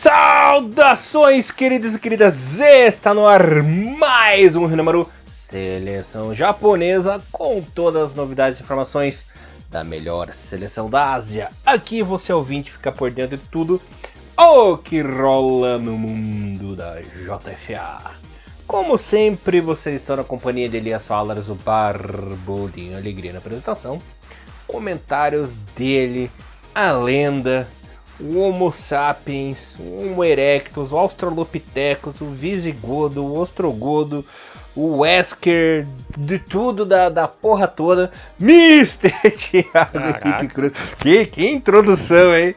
Saudações, queridos e queridas! Está no ar mais um Hinamaru Seleção Japonesa com todas as novidades e informações da melhor seleção da Ásia. Aqui você ouvinte fica por dentro de tudo o que rola no mundo da JFA. Como sempre, vocês estão na companhia de Elias Falas, o Barbudinho Alegria na apresentação. Comentários dele, a lenda, o Homo sapiens, o Homo erectus, o Australopithecus, o Visigodo, o Ostrogodo, o Wesker, de tudo da porra toda, Mr. Thiago Henrique Cruz. Que introdução, hein?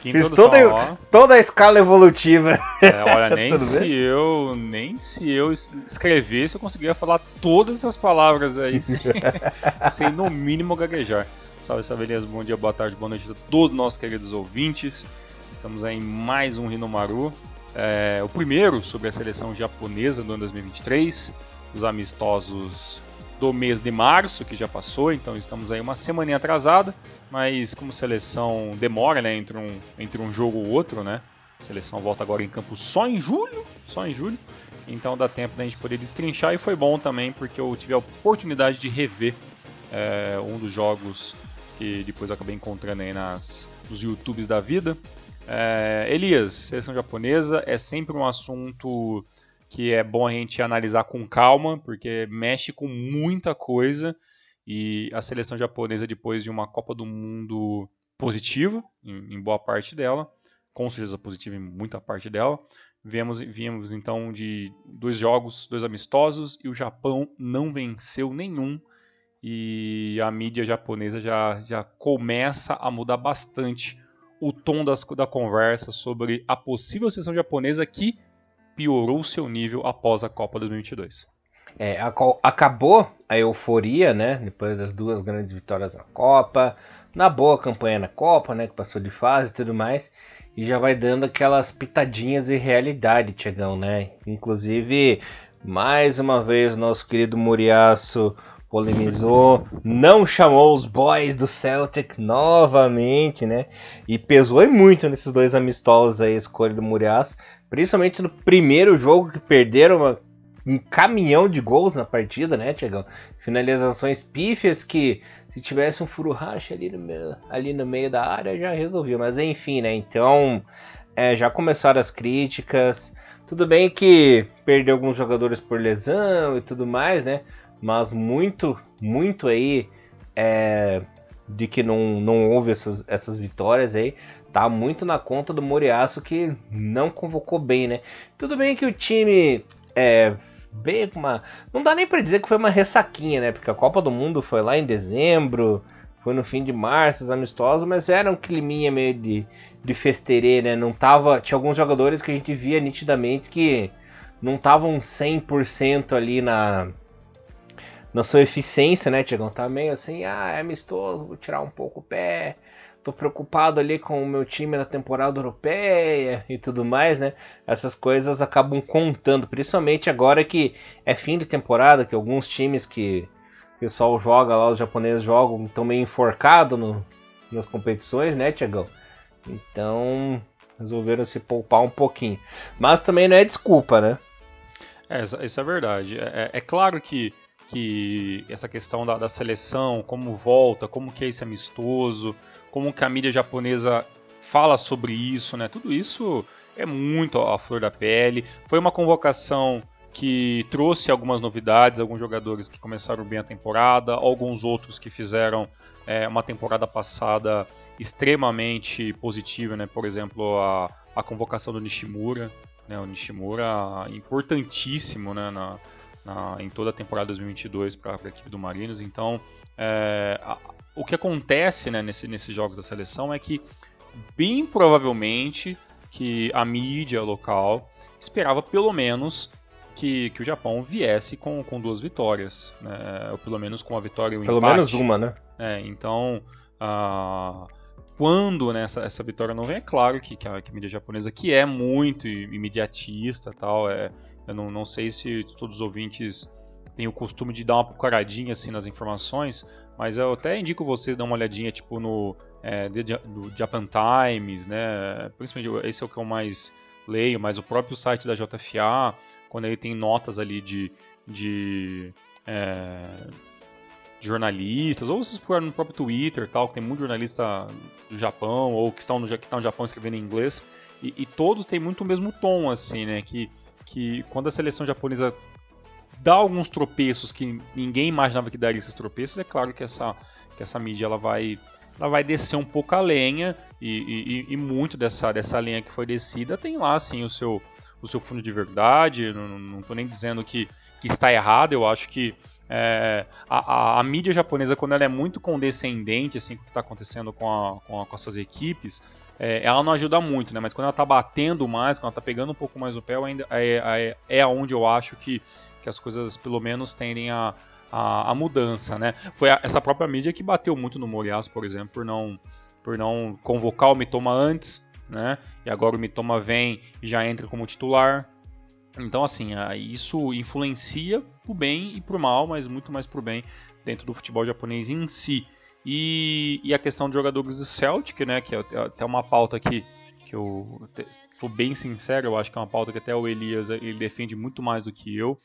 Fiz toda a escala evolutiva. Olha, nem se eu escrevesse eu conseguiria falar todas essas palavras aí sem no mínimo gaguejar. Salve, salve, Elias, bom dia, boa tarde, boa noite a todos os nossos queridos ouvintes. Estamos aí em mais um Hinamaru, o primeiro sobre a seleção japonesa do ano 2023, os amistosos do mês de março, que já passou, então estamos aí uma semaninha atrasada, mas como seleção demora, né, entre um jogo ou outro, né, a seleção volta agora em campo só em julho, então dá tempo da gente poder destrinchar, e foi bom também porque eu tive a oportunidade de rever um dos jogos que depois eu acabei encontrando aí nos YouTubes da vida. Elias, seleção japonesa é sempre um assunto que é bom a gente analisar com calma, porque mexe com muita coisa, e a seleção japonesa, depois de uma Copa do Mundo positiva, em boa parte dela, com certeza positiva em muita parte dela, viemos então de 2 jogos, 2 amistosos, e o Japão não venceu nenhum, e a mídia japonesa já começa a mudar bastante o tom da conversa sobre a possível seleção japonesa que piorou seu nível após a Copa 2022. Acabou a euforia, né? Depois das 2 grandes vitórias na Copa, na boa campanha na Copa, né? Que passou de fase e tudo mais, e já vai dando aquelas pitadinhas de realidade, Tiagão, né? Inclusive, mais uma vez, nosso querido Muriaço polemizou, não chamou os boys do Celtic novamente, né? E pesou muito nesses 2 amistosos aí, a escolha do Muriaço, principalmente no primeiro jogo que perderam um caminhão de gols na partida, né, Tiagão? Finalizações pífias que, se tivesse um Furuhashi ali no meio da área, já resolvia. Mas enfim, né? Então, já começaram as críticas. Tudo bem que perdeu alguns jogadores por lesão e tudo mais, né? Mas muito aí de que não houve essas vitórias aí. Tá muito na conta do Moriaço, que não convocou bem, né? Tudo bem que o time veio com não dá nem pra dizer que foi uma ressaquinha, né? Porque a Copa do Mundo foi lá em dezembro, foi no fim de março, os amistosos, mas era um climinha meio de festerê, né? Não tava, tinha alguns jogadores que a gente via nitidamente que não estavam 100% ali na sua eficiência, né, Tiagão? Tá meio assim, é amistoso, vou tirar um pouco o pé, tô preocupado ali com o meu time na temporada europeia e tudo mais, né? Essas coisas acabam contando, principalmente agora que é fim de temporada, que alguns times que o pessoal joga lá, os japoneses jogam, estão meio enforcados nas competições, né, Tiagão? Então, resolveram se poupar um pouquinho. Mas também não é desculpa, né? Isso é verdade. É claro que essa questão da seleção, como volta, como que é esse amistoso, como que a mídia japonesa fala sobre isso, né? Tudo isso é muito à flor da pele. Foi uma convocação que trouxe algumas novidades, alguns jogadores que começaram bem a temporada, alguns outros que fizeram uma temporada passada extremamente positiva, né? Por exemplo, a convocação do Nishimura, né? O Nishimura importantíssimo, né? Em toda a temporada 2022 para a equipe do Marinos. Então, o que acontece, né, nesses jogos da seleção é que, bem provavelmente, que a mídia local esperava pelo menos que o Japão viesse com 2 vitórias, né, ou pelo menos com uma vitória e um empate. Pelo menos uma, né? Então, quando, né, essa vitória não vem, é claro que a mídia japonesa, que é muito imediatista, tal, eu não sei se todos os ouvintes têm o costume de dar uma procuradinha assim nas informações, mas eu até indico vocês dar uma olhadinha tipo no Japan Times, né? Principalmente esse é o que eu mais leio, mas o próprio site da JFA, quando ele tem notas ali de jornalistas, ou vocês procuram no próprio Twitter, tal, que tem muito jornalista do Japão, ou que estão no Japão escrevendo em inglês, e todos têm muito o mesmo tom, assim, né, que quando a seleção japonesa dá alguns tropeços que ninguém imaginava que daria esses tropeços, é claro que essa mídia ela vai descer um pouco a lenha, e muito dessa lenha que foi descida tem lá, assim, o seu fundo de verdade. Não estou nem dizendo que está errado. Eu acho que a mídia japonesa, quando ela é muito condescendente, assim, com o que está acontecendo com as suas equipes, ela não ajuda muito, né? Mas quando ela está batendo mais, quando ela está pegando um pouco mais o pé, ainda é onde eu acho que as coisas, pelo menos, tendem a mudança, né? Foi essa própria mídia que bateu muito no Moriyasu, por exemplo, por não convocar o Mitoma antes, né? E agora o Mitoma vem e já entra como titular. Então, assim, isso influencia pro bem e pro mal, mas muito mais pro bem dentro do futebol japonês em si. E a questão de jogadores do Celtic, né? Que é até uma pauta que eu sou bem sincero, eu acho que é uma pauta que até o Elias ele defende muito mais do que eu.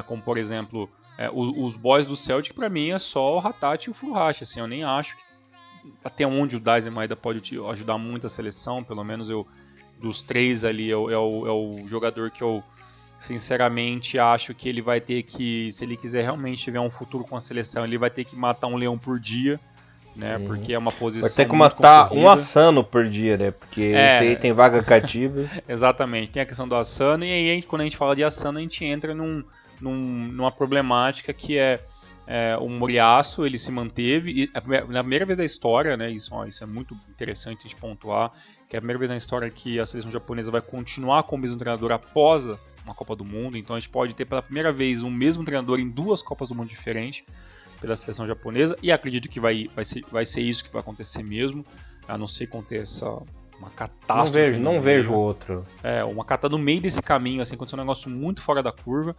Como, por exemplo, os boys do Celtic, pra mim, é só o Hatate e o Furuhashi. Assim, eu nem acho que até onde o Daisen Maeda pode ajudar muito a seleção, pelo menos dos três ali, é o jogador que eu sinceramente acho que ele vai ter que, se ele quiser realmente tiver um futuro com a seleção, ele vai ter que matar um leão por dia, né? Porque é uma posição. Vai ter que matar um Asano por dia, né? Porque esse aí tem vaga cativa. Exatamente, tem a questão do Asano, e aí quando a gente fala de Asano, a gente entra numa problemática que o Moriyasu, ele se manteve, e na primeira vez da história, né, isso é muito interessante a gente pontuar, que é a primeira vez na história que a seleção japonesa vai continuar com o mesmo treinador após uma Copa do Mundo. Então a gente pode ter pela primeira vez o mesmo treinador em 2 Copas do Mundo diferentes pela seleção japonesa, e acredito que vai ser isso que vai acontecer mesmo, a não ser que aconteça uma catástrofe. Não vejo outro. Uma catástrofe no meio desse caminho, assim, aconteceu um negócio muito fora da curva,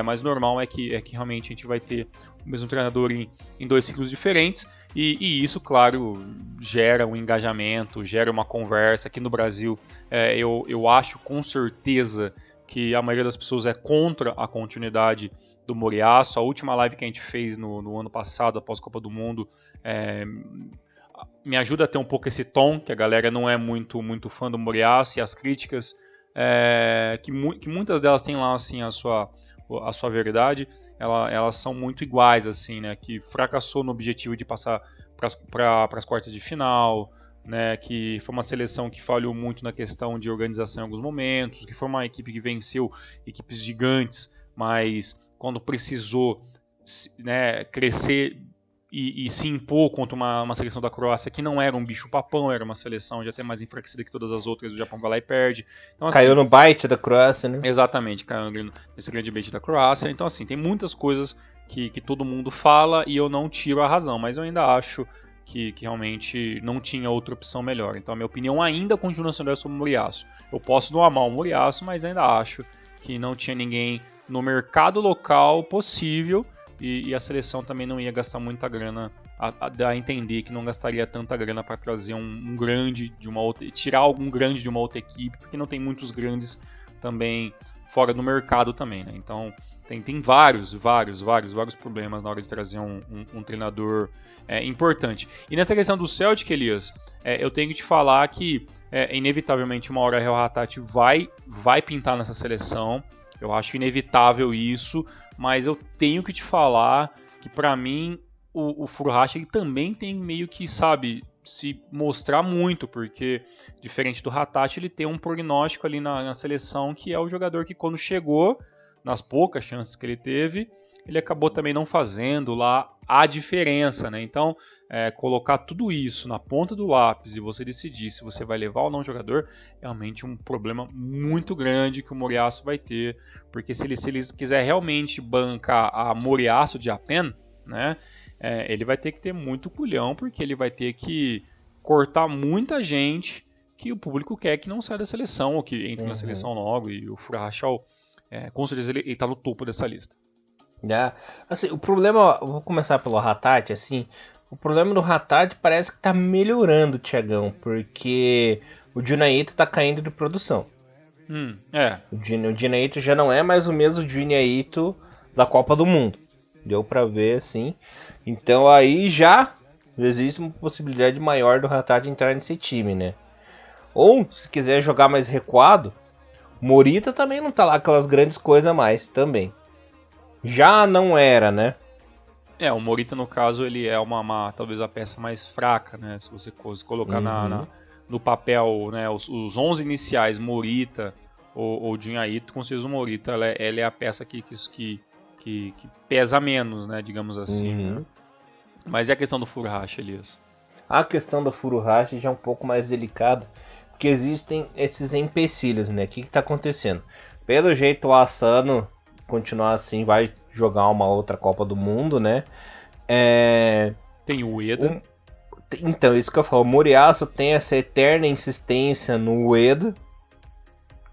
mas o normal é que realmente a gente vai ter o mesmo treinador em 2 ciclos diferentes, e isso, claro, gera um engajamento, gera uma conversa. Aqui no Brasil, eu acho com certeza que a maioria das pessoas é contra a continuidade do Moriyasu. A última live que a gente fez no ano passado, após a Copa do Mundo, me ajuda a ter um pouco esse tom, que a galera não é muito fã do Moriyasu, e as críticas, que muitas delas têm lá, assim, a sua verdade, elas são muito iguais, assim, né? Que fracassou no objetivo de passar para as quartas de final, né, que foi uma seleção que falhou muito na questão de organização em alguns momentos, que foi uma equipe que venceu equipes gigantes, mas quando precisou, né, crescer e se impor contra uma seleção da Croácia que não era um bicho-papão, era uma seleção já até mais enfraquecida que todas as outras, o Japão vai lá e perde. Então, assim, caiu no bait da Croácia, né? Exatamente, caiu nesse grande bait da Croácia. Então, assim, tem muitas coisas que todo mundo fala e eu não tiro a razão, mas eu ainda acho que realmente não tinha outra opção melhor. Então a minha opinião ainda continua sendo essa sobre o Moriyasu. Eu posso não amar o Moriyasu, mas ainda acho que não tinha ninguém no mercado local possível, e a seleção também não ia gastar muita grana, a entender que não gastaria tanta grana para trazer um grande de uma outra, tirar algum grande de uma outra equipe, porque não tem muitos grandes também fora do mercado também, né? Então tem vários problemas na hora de trazer um treinador importante. E nessa questão do Celtic, Elias, eu tenho que te falar que inevitavelmente uma hora o Real Hatate vai pintar nessa seleção. Eu acho inevitável isso, mas eu tenho que te falar que, para mim, o Furuhashi ele também tem meio que, sabe, se mostrar muito, porque diferente do Hatate, ele tem um prognóstico ali na seleção, que é o jogador que, quando chegou, nas poucas chances que ele teve, ele acabou também não fazendo lá a diferença, né? Então, colocar tudo isso na ponta do lápis e você decidir se você vai levar ou não o jogador, é realmente um problema muito grande que o Moriyasu vai ter, porque se ele quiser realmente bancar a Moriyasu de Japan, né, ele vai ter que ter muito culhão, porque ele vai ter que cortar muita gente que o público quer que não saia da seleção, ou que entre na seleção logo, e o Furuhashi, com certeza, ele está no topo dessa lista. Assim, o problema, eu vou começar pelo Hatate, assim, o problema do Hatate parece que tá melhorando, Thiagão, porque o Junaito tá caindo de produção. É. O Junya Ito já não é mais o mesmo Junya Ito da Copa do Mundo. Deu pra ver, assim. Então aí já existe uma possibilidade maior do Hatate entrar nesse time, né? Ou, se quiser jogar mais recuado, Morita também não tá lá aquelas grandes coisas mais, também. Já não era, né? O Morita, no caso, ele é talvez a peça mais fraca, né? Se você colocar no papel, né, os 11 iniciais, Morita ou Junya Ito, com certeza o Morita, ela é a peça que pesa menos, né, digamos assim. Né? Mas e a questão do Furuhashi, Elias? A questão do Furuhashi já é um pouco mais delicada, porque existem esses empecilhos, né? O que tá acontecendo? Pelo jeito o Asano continuar assim vai jogar uma outra Copa do Mundo, né? Tem o Ueda. Então, isso que eu falo, o Moriyasu tem essa eterna insistência no Ueda,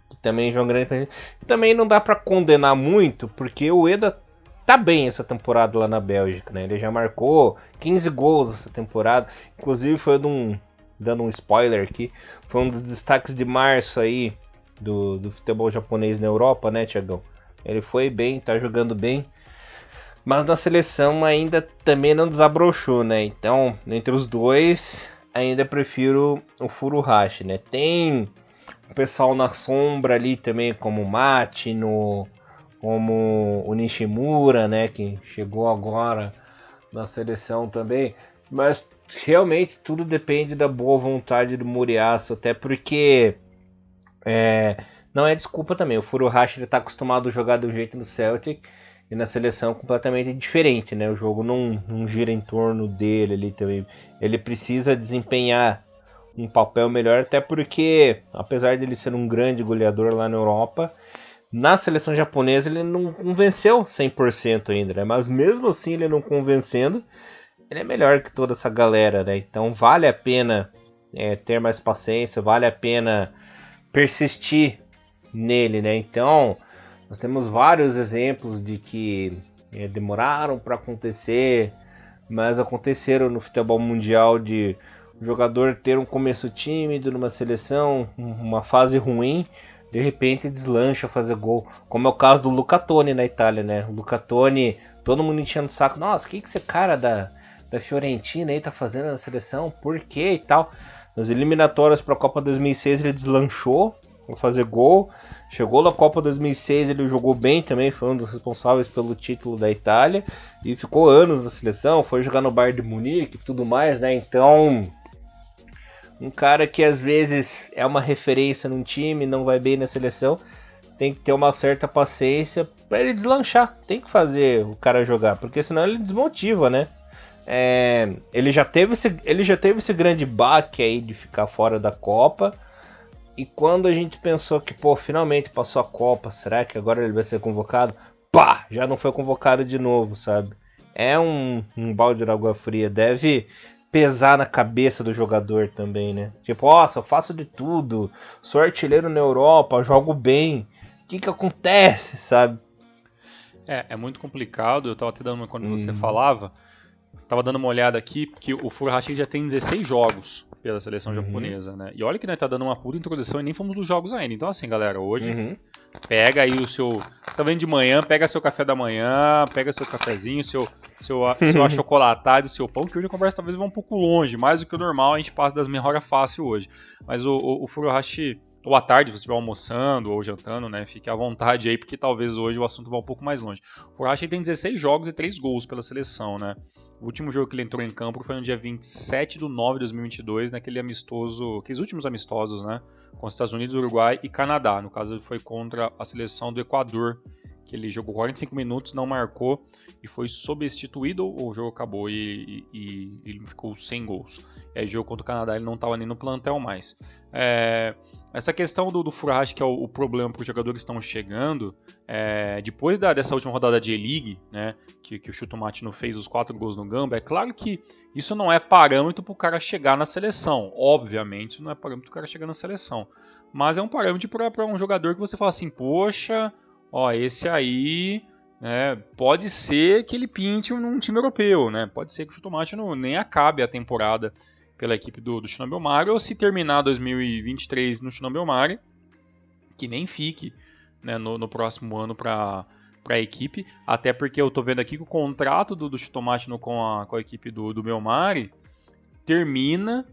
que também joga um grande... Também não dá pra condenar muito, porque o Ueda tá bem essa temporada lá na Bélgica, né? Ele já marcou 15 gols essa temporada, inclusive foi dando um spoiler aqui, foi um dos destaques de março aí do futebol japonês na Europa, né, Thiagão? Ele foi bem, tá jogando bem. Mas na seleção ainda também não desabrochou, né? Então, entre os dois, ainda prefiro o Furuhashi, né? Tem o pessoal na sombra ali também, como o Matino, como o Nishimura, né? Que chegou agora na seleção também. Mas realmente tudo depende da boa vontade do Moriyasu, até porque não é desculpa também. O Furuhashi ele tá acostumado a jogar de um jeito no Celtic, e na seleção completamente diferente, né? O jogo não gira em torno dele ali também. Ele precisa desempenhar um papel melhor, até porque, apesar de ele ser um grande goleador lá na Europa, na seleção japonesa ele não convenceu 100% ainda, né? Mas mesmo assim ele não convencendo, ele é melhor que toda essa galera, né? Então vale a pena ter mais paciência, vale a pena persistir nele, né? Então... Nós temos vários exemplos de que demoraram para acontecer, mas aconteceram no futebol mundial de o jogador ter um começo tímido numa seleção, uma fase ruim, de repente deslancha a fazer gol. Como é o caso do Luca Toni na Itália, né? O Luca Toni, todo mundo enchendo o saco. Nossa, o que esse cara da Fiorentina aí tá fazendo na seleção? Por quê e tal? Nas eliminatórias para a Copa 2006 ele deslanchou, vai fazer gol. Chegou na Copa 2006, ele jogou bem também, foi um dos responsáveis pelo título da Itália e ficou anos na seleção, foi jogar no Bayern de Munique e tudo mais, né? Então, um cara que às vezes é uma referência num time, não vai bem na seleção, tem que ter uma certa paciência para ele deslanchar, tem que fazer o cara jogar, porque senão ele desmotiva, né? Ele já teve esse grande baque aí de ficar fora da Copa. E quando a gente pensou que, finalmente passou a Copa, será que agora ele vai ser convocado? Pá! Já não foi convocado de novo, sabe? É um balde de água fria. Deve pesar na cabeça do jogador também, né? Tipo, nossa, eu faço de tudo. Sou artilheiro na Europa, jogo bem. O que acontece, sabe? É muito complicado. Eu tava até dando quando você falava. Tava dando uma olhada aqui, porque o Furuhashi já tem 16 jogos pela seleção japonesa, né? E olha que nós tá dando uma pura introdução e nem fomos dos jogos ainda. Então assim, galera, hoje pega aí o seu... Você tá vendo de manhã, pega seu café da manhã, pega seu cafezinho, seu achocolatado, seu pão, que hoje a conversa talvez vá um pouco longe, mais do que o normal, a gente passa das meia hora fácil hoje. Mas o Furuhashi... Ou à tarde, se você estiver almoçando ou jantando, né? Fique à vontade aí, porque talvez hoje o assunto vá um pouco mais longe. O Furuhashi tem 16 jogos e 3 gols pela seleção, né? O último jogo que ele entrou em campo foi no dia 27/9 de 2022, naquele amistoso, aqueles últimos amistosos, né? Com os Estados Unidos, Uruguai e Canadá. No caso, ele foi contra a seleção do Equador, que ele jogou 45 minutos, não marcou e foi substituído, o jogo acabou e ele ficou sem gols. E aí, o jogo contra o Canadá, ele não estava nem no plantel mais. Essa questão do Furuhashi, que é o problema para os jogadores que estão chegando, depois dessa última rodada de E-League, né, que o Shuto Matino fez os 4 gols no Gamba, é claro que isso não é parâmetro para o cara chegar na seleção. Obviamente, não é parâmetro para o cara chegar na seleção. Mas é um parâmetro para um jogador que você fala assim, poxa... esse aí, né, pode ser que ele pinte num time europeu, né? Pode ser que o Shuto Matino nem acabe a temporada pela equipe do Shinobi Omari, ou se terminar 2023 no Shinobi Omari, que nem fique, né, no próximo ano para a equipe, até porque eu tô vendo aqui que o contrato do Chutomachino com a equipe do Belmari termina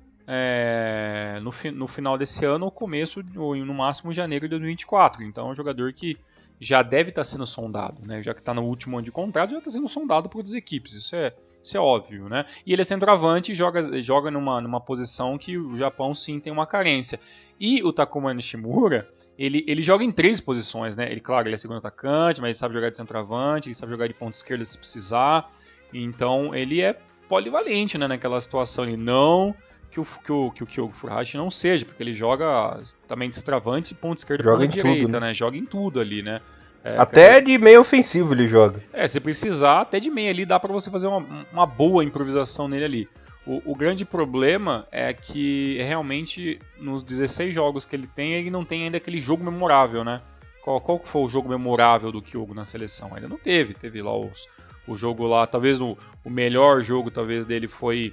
no final desse ano ou começo, ou no máximo janeiro de 2024. Então é um jogador que já deve estar sendo sondado, né? Já que está no último ano de contrato, já está sendo sondado por outras equipes. Isso é óbvio, né? E ele é centroavante e joga numa posição que o Japão sim tem uma carência. E o Takuma Nishimura, ele joga em 3 posições, né? Claro, ele é segundo atacante, mas ele sabe jogar de centroavante, ele sabe jogar de ponta esquerda se precisar. Então ele é polivalente, né? Naquela situação. Ele não que o Kyogo Furuhashi não seja, porque ele joga também de centroavante, ponta esquerda e ponta direita, tudo, né? Joga em tudo ali, né? Até de meio ofensivo ele joga. Se precisar, até de meio ali dá pra você fazer uma boa improvisação nele ali. O grande problema é que realmente nos 16 jogos que ele tem, ele não tem ainda aquele jogo memorável, né? Qual foi o jogo memorável do Kyogo na seleção? Ainda não teve. Teve lá o jogo lá, talvez o melhor jogo talvez dele foi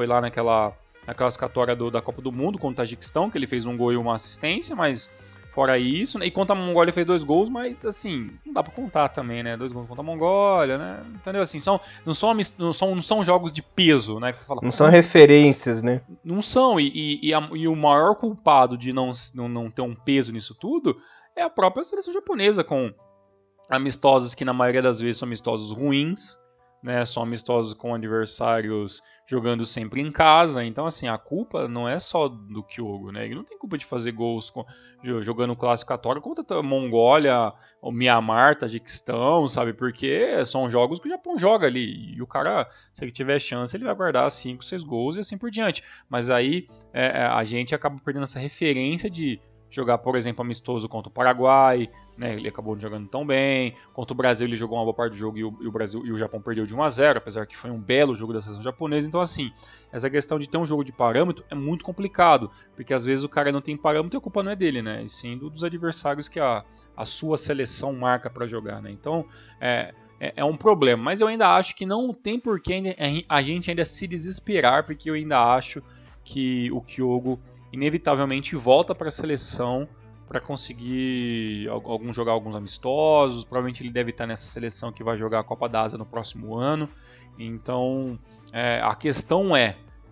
lá na classificatória da Copa do Mundo contra o Tajiquistão, que ele fez um gol e uma assistência, mas fora isso, né? E contra a Mongólia fez 2 gols, mas assim, não dá pra contar também, né? 2 gols contra a Mongólia, né? Entendeu? Assim, não são jogos de peso, né? Que você fala, não são referências, né? Não são, e o maior culpado de não ter um peso nisso tudo é a própria seleção japonesa, com amistosos que na maioria das vezes são amistosos ruins, né? São amistosos com adversários jogando sempre em casa. Então, assim, a culpa não é só do Kyogo, né? Ele não tem culpa de fazer gols jogando classificatório contra a Mongólia, o Myanmar, Tajiquistão, sabe? Porque são jogos que o Japão joga ali. E o cara, se ele tiver chance, ele vai guardar 5, 6 gols e assim por diante. Mas aí a gente acaba perdendo essa referência de jogar, por exemplo, amistoso contra o Paraguai, né? Ele acabou não jogando tão bem. Contra o Brasil ele jogou uma boa parte do jogo e o Brasil e o Japão perdeu de 1-0, apesar que foi um belo jogo da seleção japonesa. Então, assim, essa questão de ter um jogo de parâmetro é muito complicado, porque às vezes o cara não tem parâmetro e a culpa não é dele, né? E sim dos adversários que a sua seleção marca para jogar, né? Então, é um problema. Mas eu ainda acho que não tem por que a gente ainda se desesperar, porque eu ainda acho que o Kyogo inevitavelmente volta para a seleção para conseguir jogar alguns amistosos. Provavelmente ele deve estar nessa seleção que vai jogar a Copa da Ásia no próximo ano. Então a questão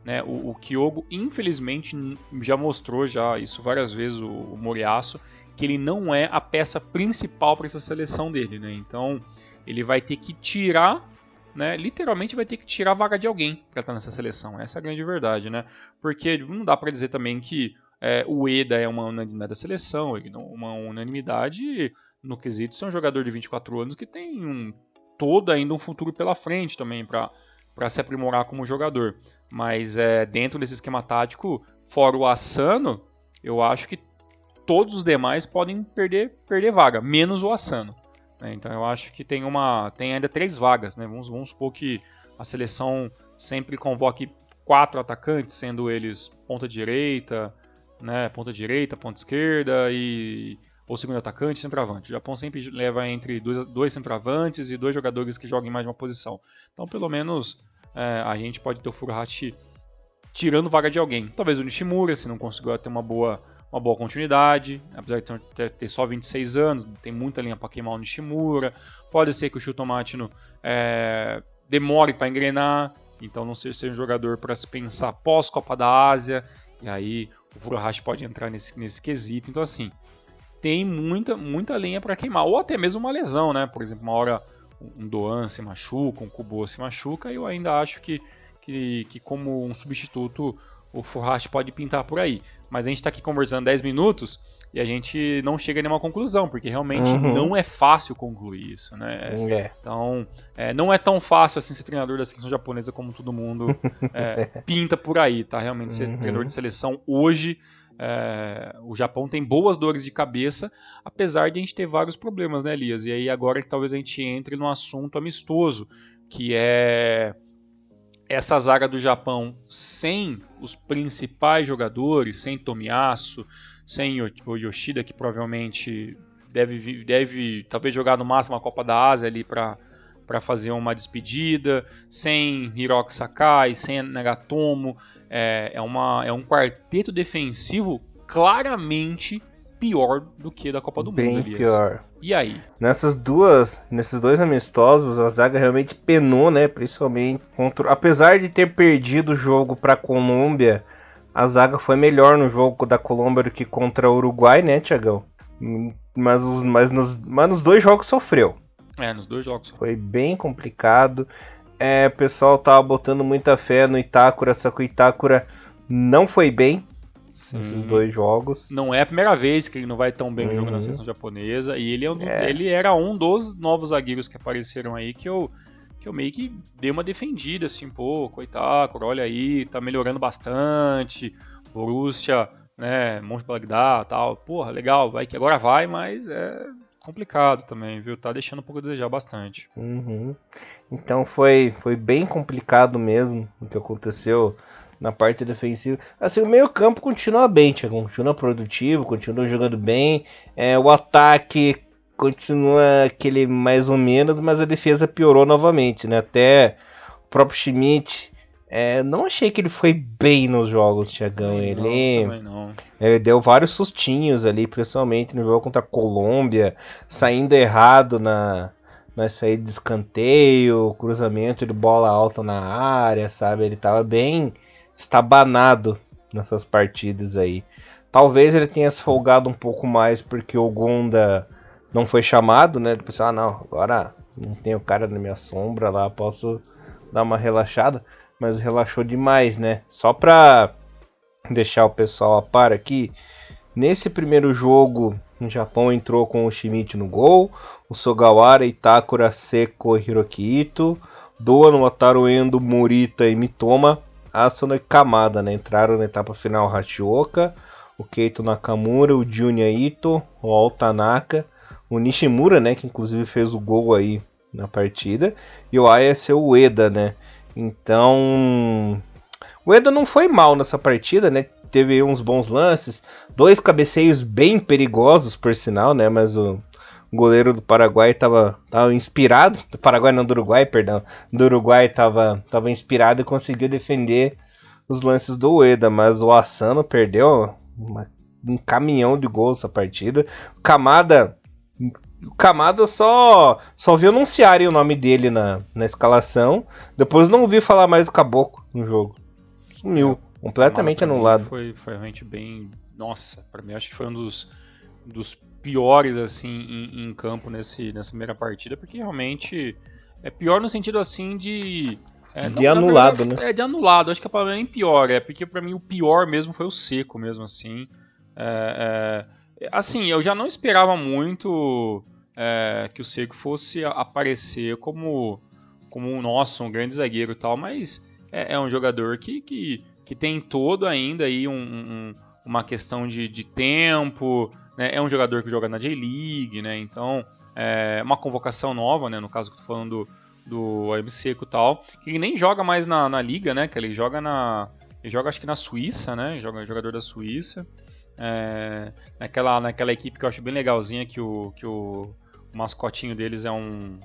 né, o Kyogo infelizmente já mostrou isso várias vezes, o Moriyasu, que ele não é a peça principal para essa seleção dele, né? Então ele vai ter que tirar, né, literalmente vai ter que tirar a vaga de alguém para estar nessa seleção. Essa é a grande verdade, né? Porque não dá para dizer também que o Ueda é uma unanimidade da seleção, ele não uma unanimidade no quesito ser um jogador de 24 anos que tem todo ainda um futuro pela frente também para se aprimorar como jogador. Mas dentro desse esquema tático, fora o Asano, eu acho que todos os demais podem perder vaga, menos o Asano. Então eu acho que tem ainda 3 vagas, né? Vamos supor que a seleção sempre convoque 4 atacantes, sendo eles ponta direita, né? Ponta esquerda ou segundo atacante e centroavante. O Japão sempre leva entre 2 centroavantes e 2 jogadores que joguem mais de uma posição. Então pelo menos a gente pode ter o Furuhashi tirando vaga de alguém. Talvez o Nishimura, se não conseguiu ter uma boa continuidade, apesar de ter só 26 anos, tem muita linha para queimar o Nishimura. Pode ser que o Chutomachino demore para engrenar, então não seja um jogador para se pensar pós-Copa da Ásia, e aí o Furuhashi pode entrar nesse quesito. Então, assim, tem muita lenha para queimar, ou até mesmo uma lesão, né? Por exemplo, uma hora um Doan se machuca, um Kubo se machuca, e eu ainda acho que como um substituto o Furuhashi pode pintar por aí. Mas a gente está aqui conversando 10 minutos e a gente não chega a nenhuma conclusão, porque realmente não é fácil concluir isso, né? Então, não é tão fácil assim ser treinador da seleção japonesa como todo mundo pinta por aí, tá? Realmente ser treinador de seleção hoje, o Japão tem boas dores de cabeça, apesar de a gente ter vários problemas, né, Elias? E aí agora que talvez a gente entre no assunto amistoso, que é essa zaga do Japão sem os principais jogadores, sem Tomiyasu, sem o Yoshida, que provavelmente deve talvez jogar no máximo a Copa da Ásia ali para fazer uma despedida, sem Hiroki Sakai, sem Nagatomo, é um quarteto defensivo claramente pior do que da Copa do Mundo, Bem Elias. pior. E aí? Nesses dois amistosos, a zaga realmente penou, né? Principalmente apesar de ter perdido o jogo para a Colômbia, a zaga foi melhor no jogo da Colômbia do que contra o Uruguai, né, Thiagão? Mas nos dois jogos sofreu. Nos dois jogos. Foi bem complicado. O pessoal tava botando muita fé no Itakura, só que o Itakura não foi bem. Sim. Nesses dois jogos. Não é a primeira vez que ele não vai tão bem no jogo na seleção japonesa. E ele era um dos novos zagueiros que apareceram aí que eu meio que dei uma defendida, assim, pô, Itakura, olha aí, tá melhorando bastante. Borussia, né, Mönchengladbach, tal. Porra, legal, vai que agora vai, mas é complicado também, viu? Tá deixando um pouco a desejar bastante. Uhum. Então foi bem complicado mesmo o que aconteceu na parte defensiva. Assim, o meio campo continua bem, Thiago, continua produtivo, continua jogando bem. O ataque continua aquele mais ou menos, mas a defesa piorou novamente, né? Até o próprio Schmidt, não achei que ele foi bem nos jogos, Thiagão. Ele deu vários sustinhos ali, principalmente no jogo contra a Colômbia, saindo errado na saída de escanteio, cruzamento de bola alta na área, sabe? Ele tava bem estabanado nessas partidas aí. Talvez ele tenha se folgado um pouco mais porque o Gonda não foi chamado, né? Ele pensou, não, agora não tem o cara na minha sombra lá, posso dar uma relaxada. Mas relaxou demais, né? Só pra deixar o pessoal a par aqui, nesse primeiro jogo, o Japão entrou com o Schmidt no gol, o Sugawara, Itakura, Seko e Hiroki Ito, Doa, Wataru Endo, Morita e Mitoma, Asano e Kamada, né? Entraram na etapa final Hashioka, o Keito Nakamura, o Junya Ito, o All Tanaka, o Nishimura, né? Que inclusive fez o gol aí na partida, e o Ayase Ueda, né? Então, o Ueda não foi mal nessa partida, né? Teve uns bons lances, 2 cabeceios bem perigosos, por sinal, né? Mas o goleiro do Paraguai tava inspirado, do Paraguai não, do Uruguai, perdão, do Uruguai tava inspirado e conseguiu defender os lances do Ueda, mas o Asano perdeu um caminhão de gols essa partida. O Kamada só viu anunciarem o nome dele na escalação, depois não ouvi falar mais do Caboclo no jogo, sumiu, completamente anulado. Foi realmente bem, nossa, pra mim acho que foi um dos piores assim em campo nessa primeira partida, porque realmente é pior no sentido assim de anulado, verdade, né? De anulado, acho que a palavra nem pior, porque pra mim o pior mesmo foi o Seco mesmo assim. Assim, eu já não esperava muito que o Seco fosse aparecer como um grande zagueiro e tal, mas é um jogador que tem todo ainda aí uma questão de tempo, né? É um jogador que joga na J-League, né? Então é uma convocação nova, né? No caso que eu tô falando do Aimé Seco e tal, que ele nem joga mais na liga, né? Que ele joga acho que na Suíça, né? Jogador da Suíça. Naquela equipe que eu acho bem legalzinha, que o mascotinho deles é um...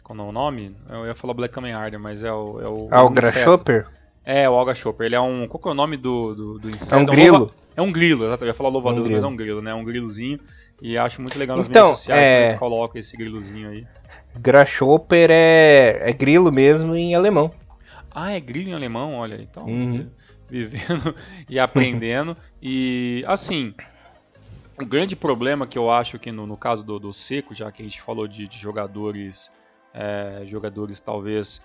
qual é o nome? Eu ia falar Black Kamen Rider, mas é o Grasshopper? O Olga Chopper. Ele é um... Qual que é o nome do inseto? É um grilo. É um grilo, exatamente. Eu ia falar louvador, mas é um grilo, né? É um grilozinho. E acho muito legal nas mídias sociais que eles colocam esse grilozinho aí. Grasshopper é grilo mesmo em alemão. É grilo em alemão? Olha, então... Vivendo e aprendendo. E, assim... O grande problema que eu acho que no caso do Seco, já que a gente falou de jogadores talvez...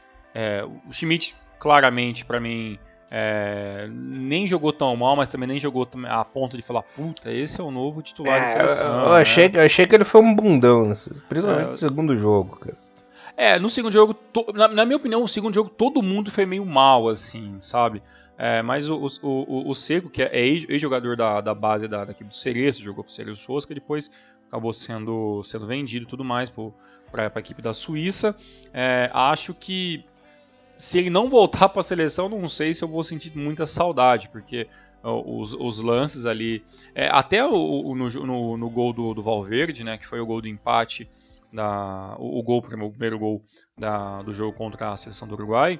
o Schmidt, claramente, pra mim, nem jogou tão mal, mas também nem jogou a ponto de falar, puta, esse é o novo titular da seleção. Eu achei que ele foi um bundão, principalmente no segundo jogo, cara. No segundo jogo, na minha opinião, o segundo jogo todo mundo foi meio mal, assim, sabe? Mas o Seco, que é ex-jogador da base da equipe do Cereço, jogou pro Cereço Osca, depois acabou sendo vendido e tudo mais para a equipe da Suíça. Acho que se ele não voltar para a seleção, não sei se eu vou sentir muita saudade, porque os lances ali, até no gol do Valverde, né, que foi o gol do empate, o primeiro gol do jogo contra a seleção do Uruguai,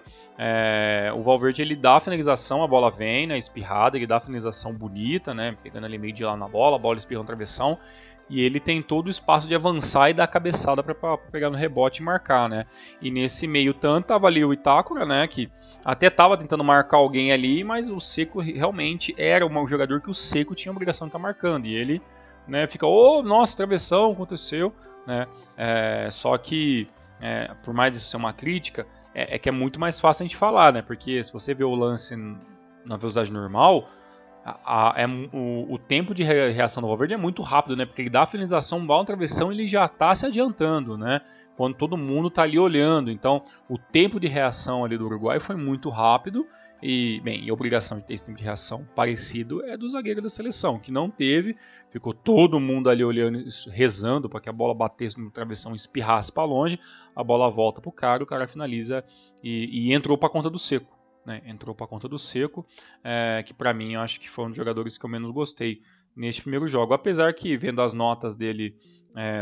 o Valverde ele dá a finalização, a bola vem, né, espirrada, ele dá a finalização bonita, né, pegando ali meio de lá na bola, a bola espirra no travessão, e ele tem todo o espaço de avançar e dar a cabeçada para pegar no rebote e marcar, né, e nesse meio tanto tava ali o Itácora, né, que até tava tentando marcar alguém ali, mas o Seco realmente era um jogador que o Seco tinha a obrigação de estar marcando, e ele, né, fica, nossa, travessão, aconteceu, né, só que, por mais isso ser uma crítica, é que é muito mais fácil a gente falar, né, porque se você vê o lance na velocidade normal, o tempo de reação do Valverde é muito rápido, né, porque ele dá a finalização, bola na travessão, ele já está se adiantando, né, quando todo mundo está ali olhando, então o tempo de reação ali do Uruguai foi muito rápido, e, bem, a obrigação de ter esse tempo de reação parecido é do zagueiro da seleção, que não teve, ficou todo mundo ali olhando, rezando para que a bola batesse no travessão e espirrasse para longe, a bola volta para o cara finaliza e entrou para a conta do Seco. Né, entrou para a conta do Seco, que para mim eu acho que foi um dos jogadores que eu menos gostei neste primeiro jogo. Apesar que, vendo as notas dele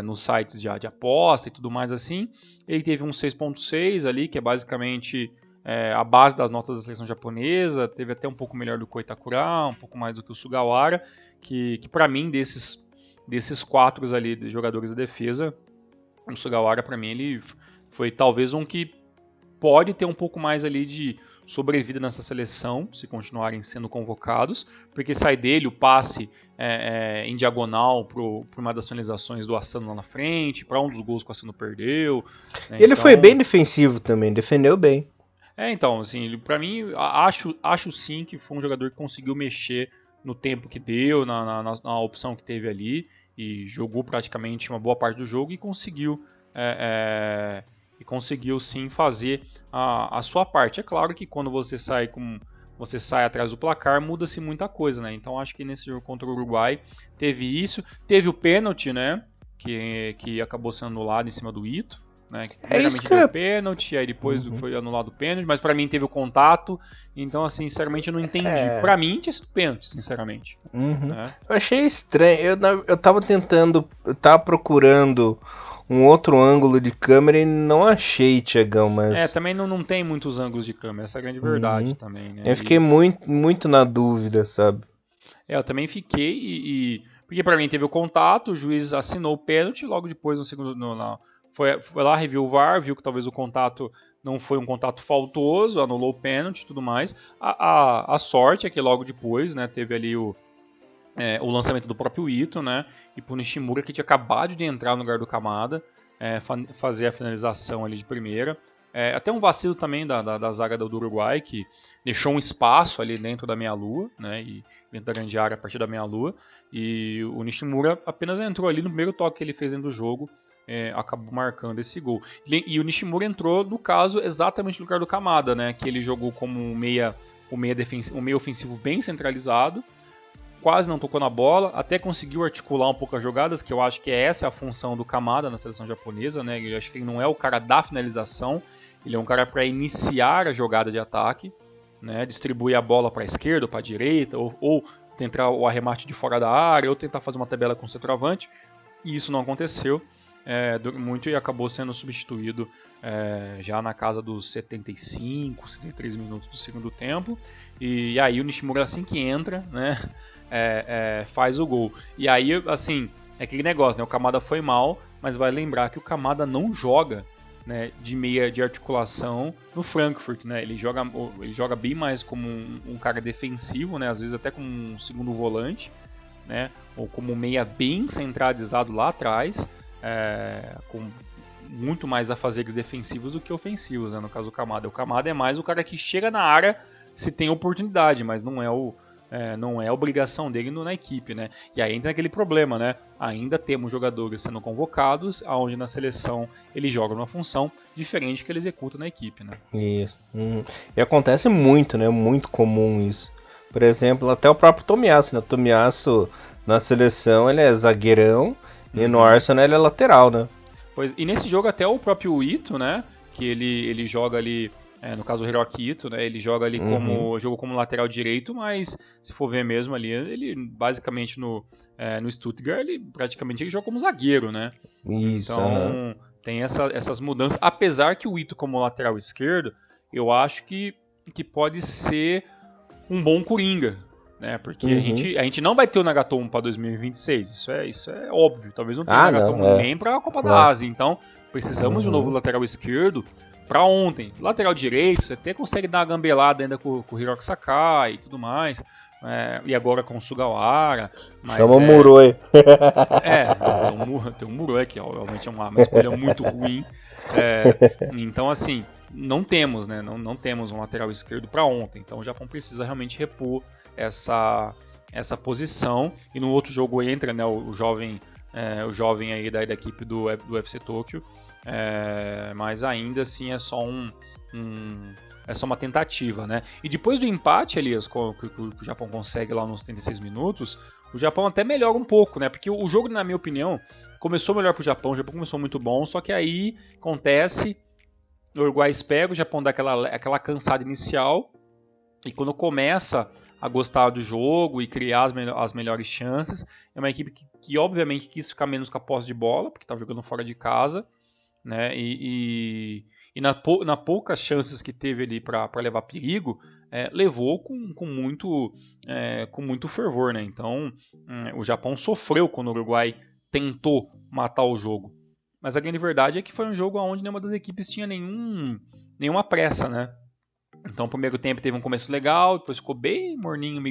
nos sites de aposta e tudo mais assim, ele teve um 6.6 ali, que é basicamente a base das notas da seleção japonesa, teve até um pouco melhor do que o Itakura, um pouco mais do que o Sugawara, que para mim, desses 4 ali de jogadores da defesa, o Sugawara para mim ele foi talvez um que pode ter um pouco mais ali de sobrevida nessa seleção, se continuarem sendo convocados, porque sai dele o passe em diagonal para uma das finalizações do Asano lá na frente, para um dos gols que o Asano perdeu. Né? Ele foi bem defensivo também, defendeu bem. Então, assim, para mim, acho sim que foi um jogador que conseguiu mexer no tempo que deu, na opção que teve ali, e jogou praticamente uma boa parte do jogo e conseguiu sim fazer a sua parte. É claro que quando você sai atrás do placar, muda-se muita coisa, né? Então acho que nesse jogo contra o Uruguai teve isso, teve o pênalti, né? Que acabou sendo anulado em cima do Ito, né? Primeiramente deu pênalti, aí depois foi anulado o pênalti, mas pra mim teve o contato, então assim, sinceramente eu não entendi. Pra mim tinha sido pênalti, sinceramente. Né? Eu achei estranho, eu tava procurando um outro ângulo de câmera e não achei, Thiagão, mas... também não tem muitos ângulos de câmera, essa é a grande verdade também, né? Eu fiquei muito na dúvida, sabe? Eu também fiquei, porque pra mim teve o contato, o juiz assinou o pênalti, logo depois no segundo... Foi lá, reviu o VAR, viu que talvez o contato não foi um contato faltoso, anulou o pênalti e tudo mais. A sorte é que logo depois, né, teve ali o lançamento do próprio Ito, né, e pro Nishimura, que tinha acabado de entrar no lugar do Kamada, fazer a finalização ali de primeira. Até um vacilo também da zaga do Uruguai, que deixou um espaço ali dentro da meia-lua, né, e dentro da grande área a partir da meia-lua, e o Nishimura apenas entrou ali no primeiro toque que ele fez dentro do jogo, acabou marcando esse gol. E o Nishimura entrou, no caso, exatamente no lugar do Kamada, né, que ele jogou como um meia ofensivo bem centralizado, quase não tocou na bola, até conseguiu articular um pouco as jogadas, que eu acho que essa é a função do Kamada na seleção japonesa, né? Eu acho que ele não é o cara da finalização, ele é um cara para iniciar a jogada de ataque, né? Distribuir a bola para a esquerda ou para a direita, ou tentar o arremate de fora da área, ou tentar fazer uma tabela com o centroavante, e isso não aconteceu muito e acabou sendo substituído já na casa dos 75, 73 minutos do segundo tempo, e aí o Nishimura, assim que entra, né? Faz o gol. E aí, assim, é aquele negócio, né? O Kamada foi mal, mas vai lembrar que o Kamada não joga, né, de meia de articulação no Frankfurt, né? Ele joga bem mais como um cara defensivo, né? Às vezes até como um segundo volante, né? Ou como um meia bem centralizado lá atrás, com muito mais afazeres defensivos do que ofensivos, né? No caso do Kamada. O Kamada é mais o cara que chega na área se tem oportunidade, mas não é obrigação dele na equipe, né? E aí entra aquele problema, né? Ainda temos jogadores sendo convocados, onde na seleção ele joga numa função diferente que ele executa na equipe, né? Isso. E acontece muito, né? Muito comum isso. Por exemplo, até o próprio Tomiyasu, né? O Tomiyasu na seleção ele é zagueirão e no Arsenal ele é lateral, né? Pois, e nesse jogo até o próprio Ito, né? Que ele joga ali no caso o Hiroki Ito, né, ele joga ali jogou como lateral direito, mas se for ver mesmo ali, ele basicamente no Stuttgart, ele praticamente joga como zagueiro, né? Isso, então tem essas mudanças, apesar que o Ito como lateral esquerdo, eu acho que pode ser um bom Coringa, né? Porque a gente não vai ter o Nagatomo para 2026, isso é óbvio. Talvez não tenha o Nagatomo nem para a Copa da Ásia. Então precisamos de um novo lateral esquerdo para ontem. Lateral direito, você até consegue dar uma gambelada ainda com o Hiroki Sakai e tudo mais. E agora com o Sugawara. Mas chama o Muroi. Tem um Muroi que obviamente é uma escolha muito ruim. Então assim, não temos, né? Não temos um lateral esquerdo para ontem. Então o Japão precisa realmente repor essa posição. E no outro jogo entra, né, o jovem aí da equipe do FC Tóquio. Mas ainda assim é só é só uma tentativa, né? E depois do empate, Elias, que o Japão consegue lá nos 36 minutos, o Japão até melhora um pouco, né? Porque o jogo, na minha opinião, começou melhor pro Japão, o Japão começou muito bom, só que aí acontece, o Uruguai espera, o Japão dá aquela cansada inicial, e quando começa a gostar do jogo e criar as melhores chances, é uma equipe que obviamente quis ficar menos com a posse de bola, porque estava jogando fora de casa, né? E na poucas chances que teve ali para levar perigo, levou com muito fervor, né? Então o Japão sofreu quando o Uruguai tentou matar o jogo. Mas a grande verdade é que foi um jogo onde nenhuma das equipes tinha nenhuma pressa, né? Então o primeiro tempo teve um começo legal, depois ficou bem morninho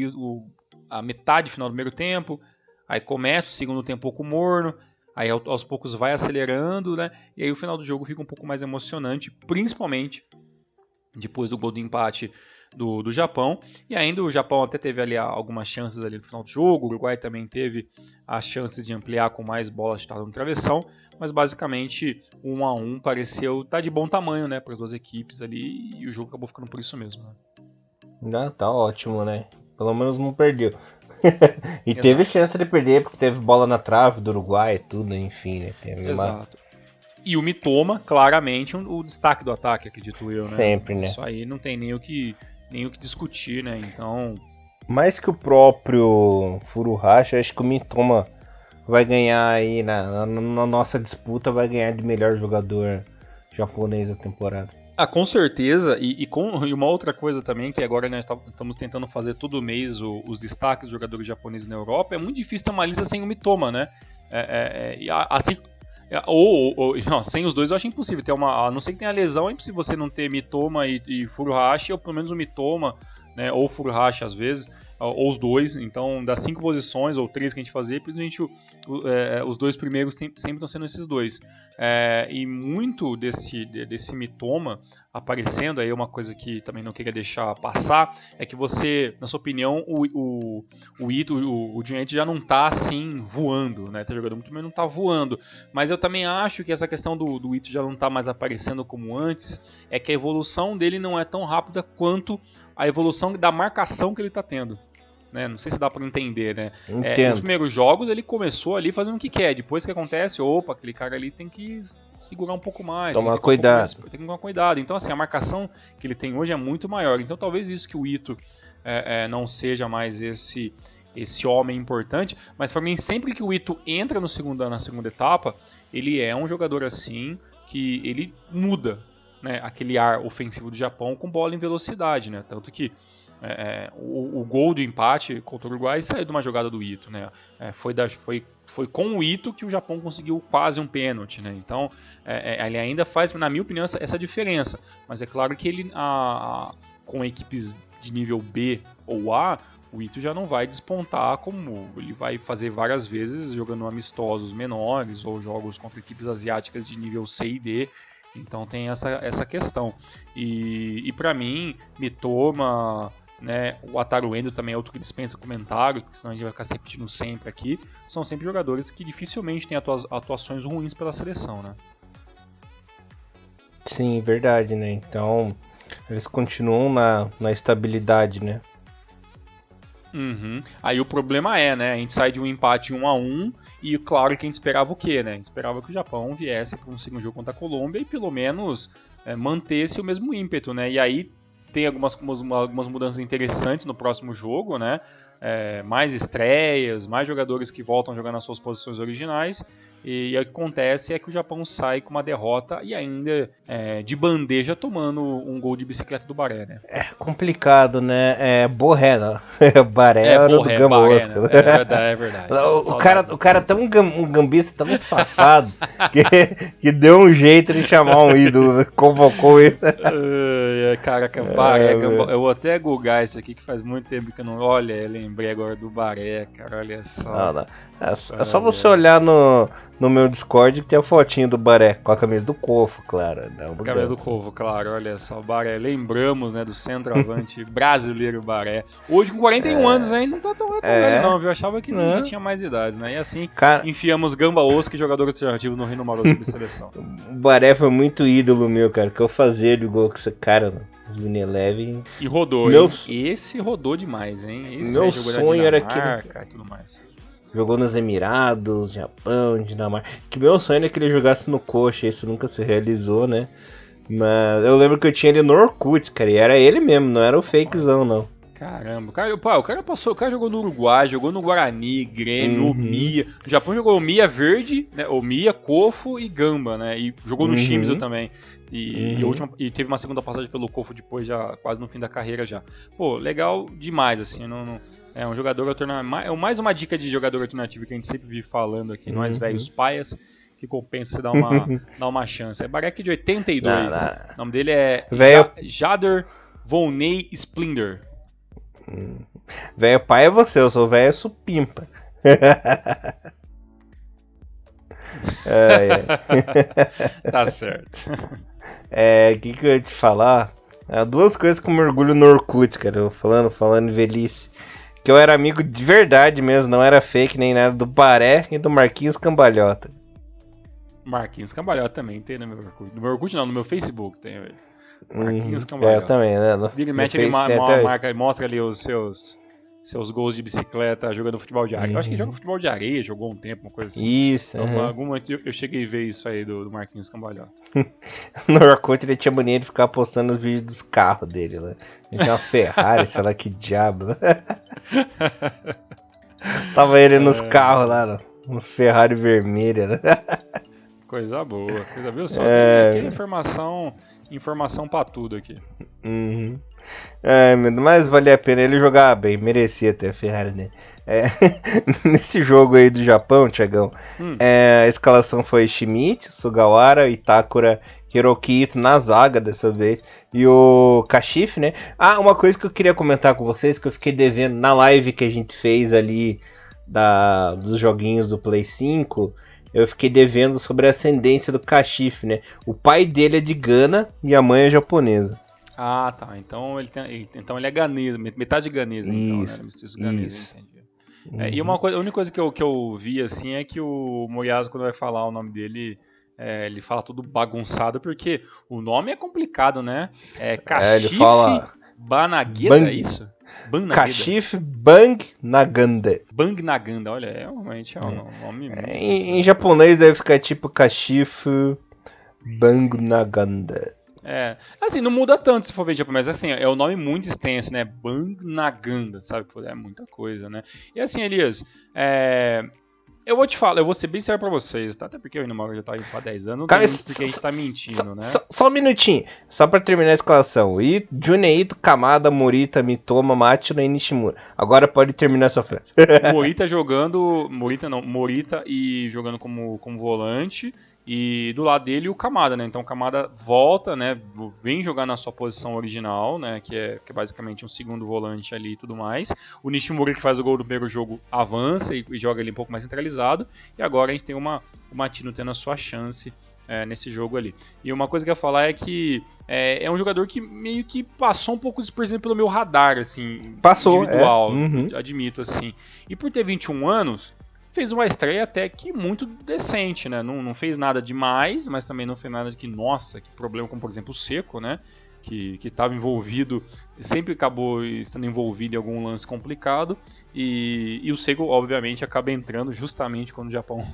a metade final do primeiro tempo, aí começa o segundo tempo um pouco morno, aí aos poucos vai acelerando, né? E aí o final do jogo fica um pouco mais emocionante, principalmente depois do gol do empate do Japão. E ainda o Japão até teve ali algumas chances ali no final do jogo, o Uruguai também teve as chances de ampliar com mais bolas chutadas no travessão, mas basicamente 1-1 pareceu estar de bom tamanho, né, para as duas equipes ali, e o jogo acabou ficando por isso mesmo, né? Tá ótimo, né? Pelo menos não perdeu. E exato, teve chance de perder, porque teve bola na trave do Uruguai e tudo, enfim, né? Exato. E o Mitoma, claramente, o destaque do ataque, acredito eu, né? Sempre, né? Isso aí não tem nem o que discutir, né? Então... Mais que o próprio Furuhashi, acho que o Mitoma vai ganhar aí, na nossa disputa, vai ganhar de melhor jogador japonês da temporada. Com certeza, e uma outra coisa também, que agora nós estamos tentando fazer todo mês os destaques dos jogadores japoneses na Europa, é muito difícil ter uma lista sem o Mitoma, né? Assim... sem os dois eu acho impossível ter a não ser que tenha lesão, é impossível você não ter Mitoma e Furuhashi, ou pelo menos o Mitoma, né, ou Furuhashi às vezes, ou os dois. Então das 5 posições ou 3 que a gente fazia, principalmente os dois primeiros sempre estão sendo esses dois, e muito desse Mitoma aparecendo aí, uma coisa que também não queria deixar passar, é que você, na sua opinião, o Ito, o Junhei já não tá assim voando, né, tá jogando muito, mas não tá voando, mas eu também acho que essa questão do Ito já não tá mais aparecendo como antes, é que a evolução dele não é tão rápida quanto a evolução da marcação que ele tá tendo. Né? Não sei se dá para entender, né? Nos primeiros jogos ele começou ali fazendo o que quer. Depois que acontece, aquele cara ali tem que segurar um pouco mais. Tomar cuidado. Tem que tomar cuidado. Então, assim, a marcação que ele tem hoje é muito maior. Então, talvez isso que o Ito não seja mais esse homem importante. Mas, para mim, sempre que o Ito entra na segunda etapa, ele é um jogador assim que ele muda, né, aquele ar ofensivo do Japão com bola em velocidade, né? Tanto que o gol de empate contra o Uruguai saiu de uma jogada do Ito, né? Foi com o Ito que o Japão conseguiu quase um pênalti, né? Então ele ainda faz, na minha opinião, essa diferença. Mas é claro que ele, com equipes de nível B ou A, o Ito já não vai despontar como ele vai fazer várias vezes jogando amistosos menores ou jogos contra equipes asiáticas de nível C e D. Então tem essa questão. E para mim, Mitoma, né, o Wataru Endo também é outro que dispensa comentários, porque senão a gente vai ficar se repetindo sempre aqui. São sempre jogadores que dificilmente têm atuações ruins pela seleção, né? Sim, verdade, né? Então eles continuam na estabilidade, né? Uhum. Aí o problema é, né? A gente sai de um empate 1-1 e claro que a gente esperava o quê, né? A gente esperava que o Japão viesse para um segundo jogo contra a Colômbia e pelo menos mantesse o mesmo ímpeto, né? E aí tem algumas mudanças interessantes no próximo jogo, né? Mais estreias, mais jogadores que voltam a jogar nas suas posições originais. E o que acontece é que o Japão sai com uma derrota e ainda de bandeja tomando um gol de bicicleta do Baré, né? É complicado, né? Borré, não. Baré era do Gamba Oscar. Né? É verdade. O cara tão um gambista tão safado que deu um jeito de chamar um ídolo, convocou ele. Caraca, Baré, eu vou até googar isso aqui que faz muito tempo que eu não... Olha, eu lembrei agora do Baré, cara, olha só. Não. É só você olhar no meu Discord que tem a fotinho do Baré, com a camisa do Cofo, claro. Camisa do Cofo, claro, olha só, o Baré. Lembramos, né, do centroavante brasileiro Baré. Hoje com 41 anos, hein? Não tá tão velho não, viu? Eu achava que ele tinha mais idades, né? E assim, enfiamos Gamba Osca e jogador alternativo no Rino Maroto de seleção. O Baré foi muito ídolo meu, cara, que eu fazia de gol com esse cara, né? Os Eleven. E rodou, hein? Esse rodou demais, hein? Esse meu sonho era que e tudo mais. Jogou nos Emirados, Japão, Dinamarca. Que meu sonho era que ele jogasse no Coxa, isso nunca se realizou, né? Mas eu lembro que eu tinha ele no Orkut, cara, e era ele mesmo, não era o fakezão, não. Caramba, o cara jogou no Uruguai, jogou no Guarani, Grêmio, Omiya. No Japão jogou Omiya Verde, né? Omiya, Cofo e Gamba, né? E jogou no Shimizu também. E teve uma segunda passagem pelo Cofo depois, já quase no fim da carreira já. Pô, legal demais, assim, é um jogador alternativo. É mais uma dica de jogador alternativo que a gente sempre vive falando aqui, nós velhos paias, que compensa você dar uma chance. É Barek de 82. O nome dele é Jader Volney Splinder. Velho pai é você, eu sou velho supimpa. Tá certo. O que eu ia te falar? Duas coisas que eu mergulho no Orkut, cara. Falando em velhice. Que eu era amigo de verdade mesmo, não era fake nem nada, do Baré e do Marquinhos Cambalhota. Marquinhos Cambalhota também tem no meu Orkut. No meu Orkut não, no meu Facebook tem, velho. Marquinhos Cambalhota. Eu também, né? Ele mostra ali os seus gols de bicicleta jogando futebol de areia. Eu acho que ele joga futebol de areia, jogou um tempo, uma coisa assim. Isso. Então, algum momento eu cheguei a ver isso aí do Marquinhos Cambalhota. No Orkut ele tinha mania de ficar postando os vídeos dos carros dele, né? Ele tinha uma Ferrari, sei lá que diabo. Né? Tava ele nos carros lá, uma Ferrari vermelha, né? Coisa boa, viu só? Aqui é informação pra tudo aqui. Mas valia a pena ele jogar bem, merecia ter a Ferrari dele. Nesse jogo aí do Japão, Thiagão, a escalação foi Shimichi, Sugawara, Itakura, Hiroki Ito na zaga dessa vez, e o Kashifi, né? Uma coisa que eu queria comentar com vocês, que eu fiquei devendo na live que a gente fez ali dos joguinhos do Play 5, eu fiquei devendo sobre a ascendência do Kashifi, né? O pai dele é de Gana e a mãe é japonesa. Ah, tá. Então ele é ganês, metade ganês, então, né? Mestiço ganês, entendi. E a única coisa que eu vi, assim, é que o Moriyasu, quando vai falar o nome dele, ele fala tudo bagunçado, porque o nome é complicado, né? Kashifi Banageda, é isso? Kashifi Bang Naganda. Bang Naganda, olha, realmente é um nome muito em japonês deve ficar tipo Kashifi Bang Naganda. Assim, não muda tanto se for ver em japonês, mas assim, é um nome muito extenso, né? Bang Naganda, sabe? É muita coisa, né? E assim, Elias, eu vou te falar, eu vou ser bem sério pra vocês, tá? Até porque o Inumaro já tá aí há 10 anos, não tem muito porque a gente tá mentindo, né? Só um minutinho, só pra terminar a escalação. Juneito, Kamada, Morita, Mitoma, Machino e Nishimura. Agora pode terminar essa frase. Morita e jogando como volante. E do lado dele o Kamada, né? Então o Kamada volta, né? Vem jogar na sua posição original, né? Que é basicamente um segundo volante ali e tudo mais. O Nishimura, que faz o gol do primeiro jogo, avança e joga ali um pouco mais centralizado. E agora a gente tem o Matino tendo a sua chance nesse jogo ali. E uma coisa que eu ia falar é que é um jogador que meio que passou um pouco despercebido pelo meu radar, assim. Passou, individual, admito, assim. E por ter 21 anos... fez uma estreia até que muito decente, né? Não fez nada demais, mas também não fez nada de que, nossa, que problema, como por exemplo o Seco, né? que estava envolvido, sempre acabou estando envolvido em algum lance complicado, e o Seigo, obviamente, acaba entrando justamente quando o Japão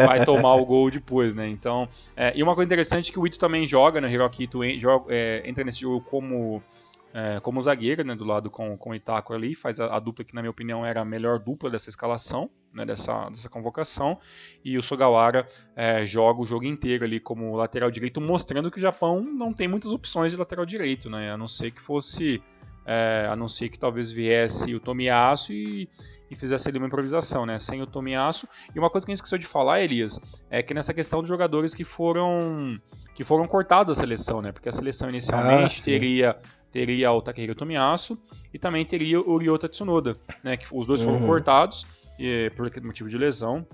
vai tomar o gol depois, né? Então, e uma coisa interessante é que o Ito também joga, né? Hiroki Ito entra nesse jogo como zagueiro, né? Do lado com o Itaku ali, faz a dupla que, na minha opinião, era a melhor dupla dessa escalação, né, dessa convocação, e o Sugawara joga o jogo inteiro ali como lateral direito, mostrando que o Japão não tem muitas opções de lateral direito, né, a não ser que talvez viesse o Tomiyasu e fizesse ali uma improvisação, né, sem o Tomiyasu. E uma coisa que a gente esqueceu de falar, Elias, é que nessa questão dos jogadores que foram cortados da seleção, né, porque a seleção inicialmente teria o Takehiro Tomiyasu e também teria o Ryota Tsunoda, né, que os dois foram cortados por motivo de lesão.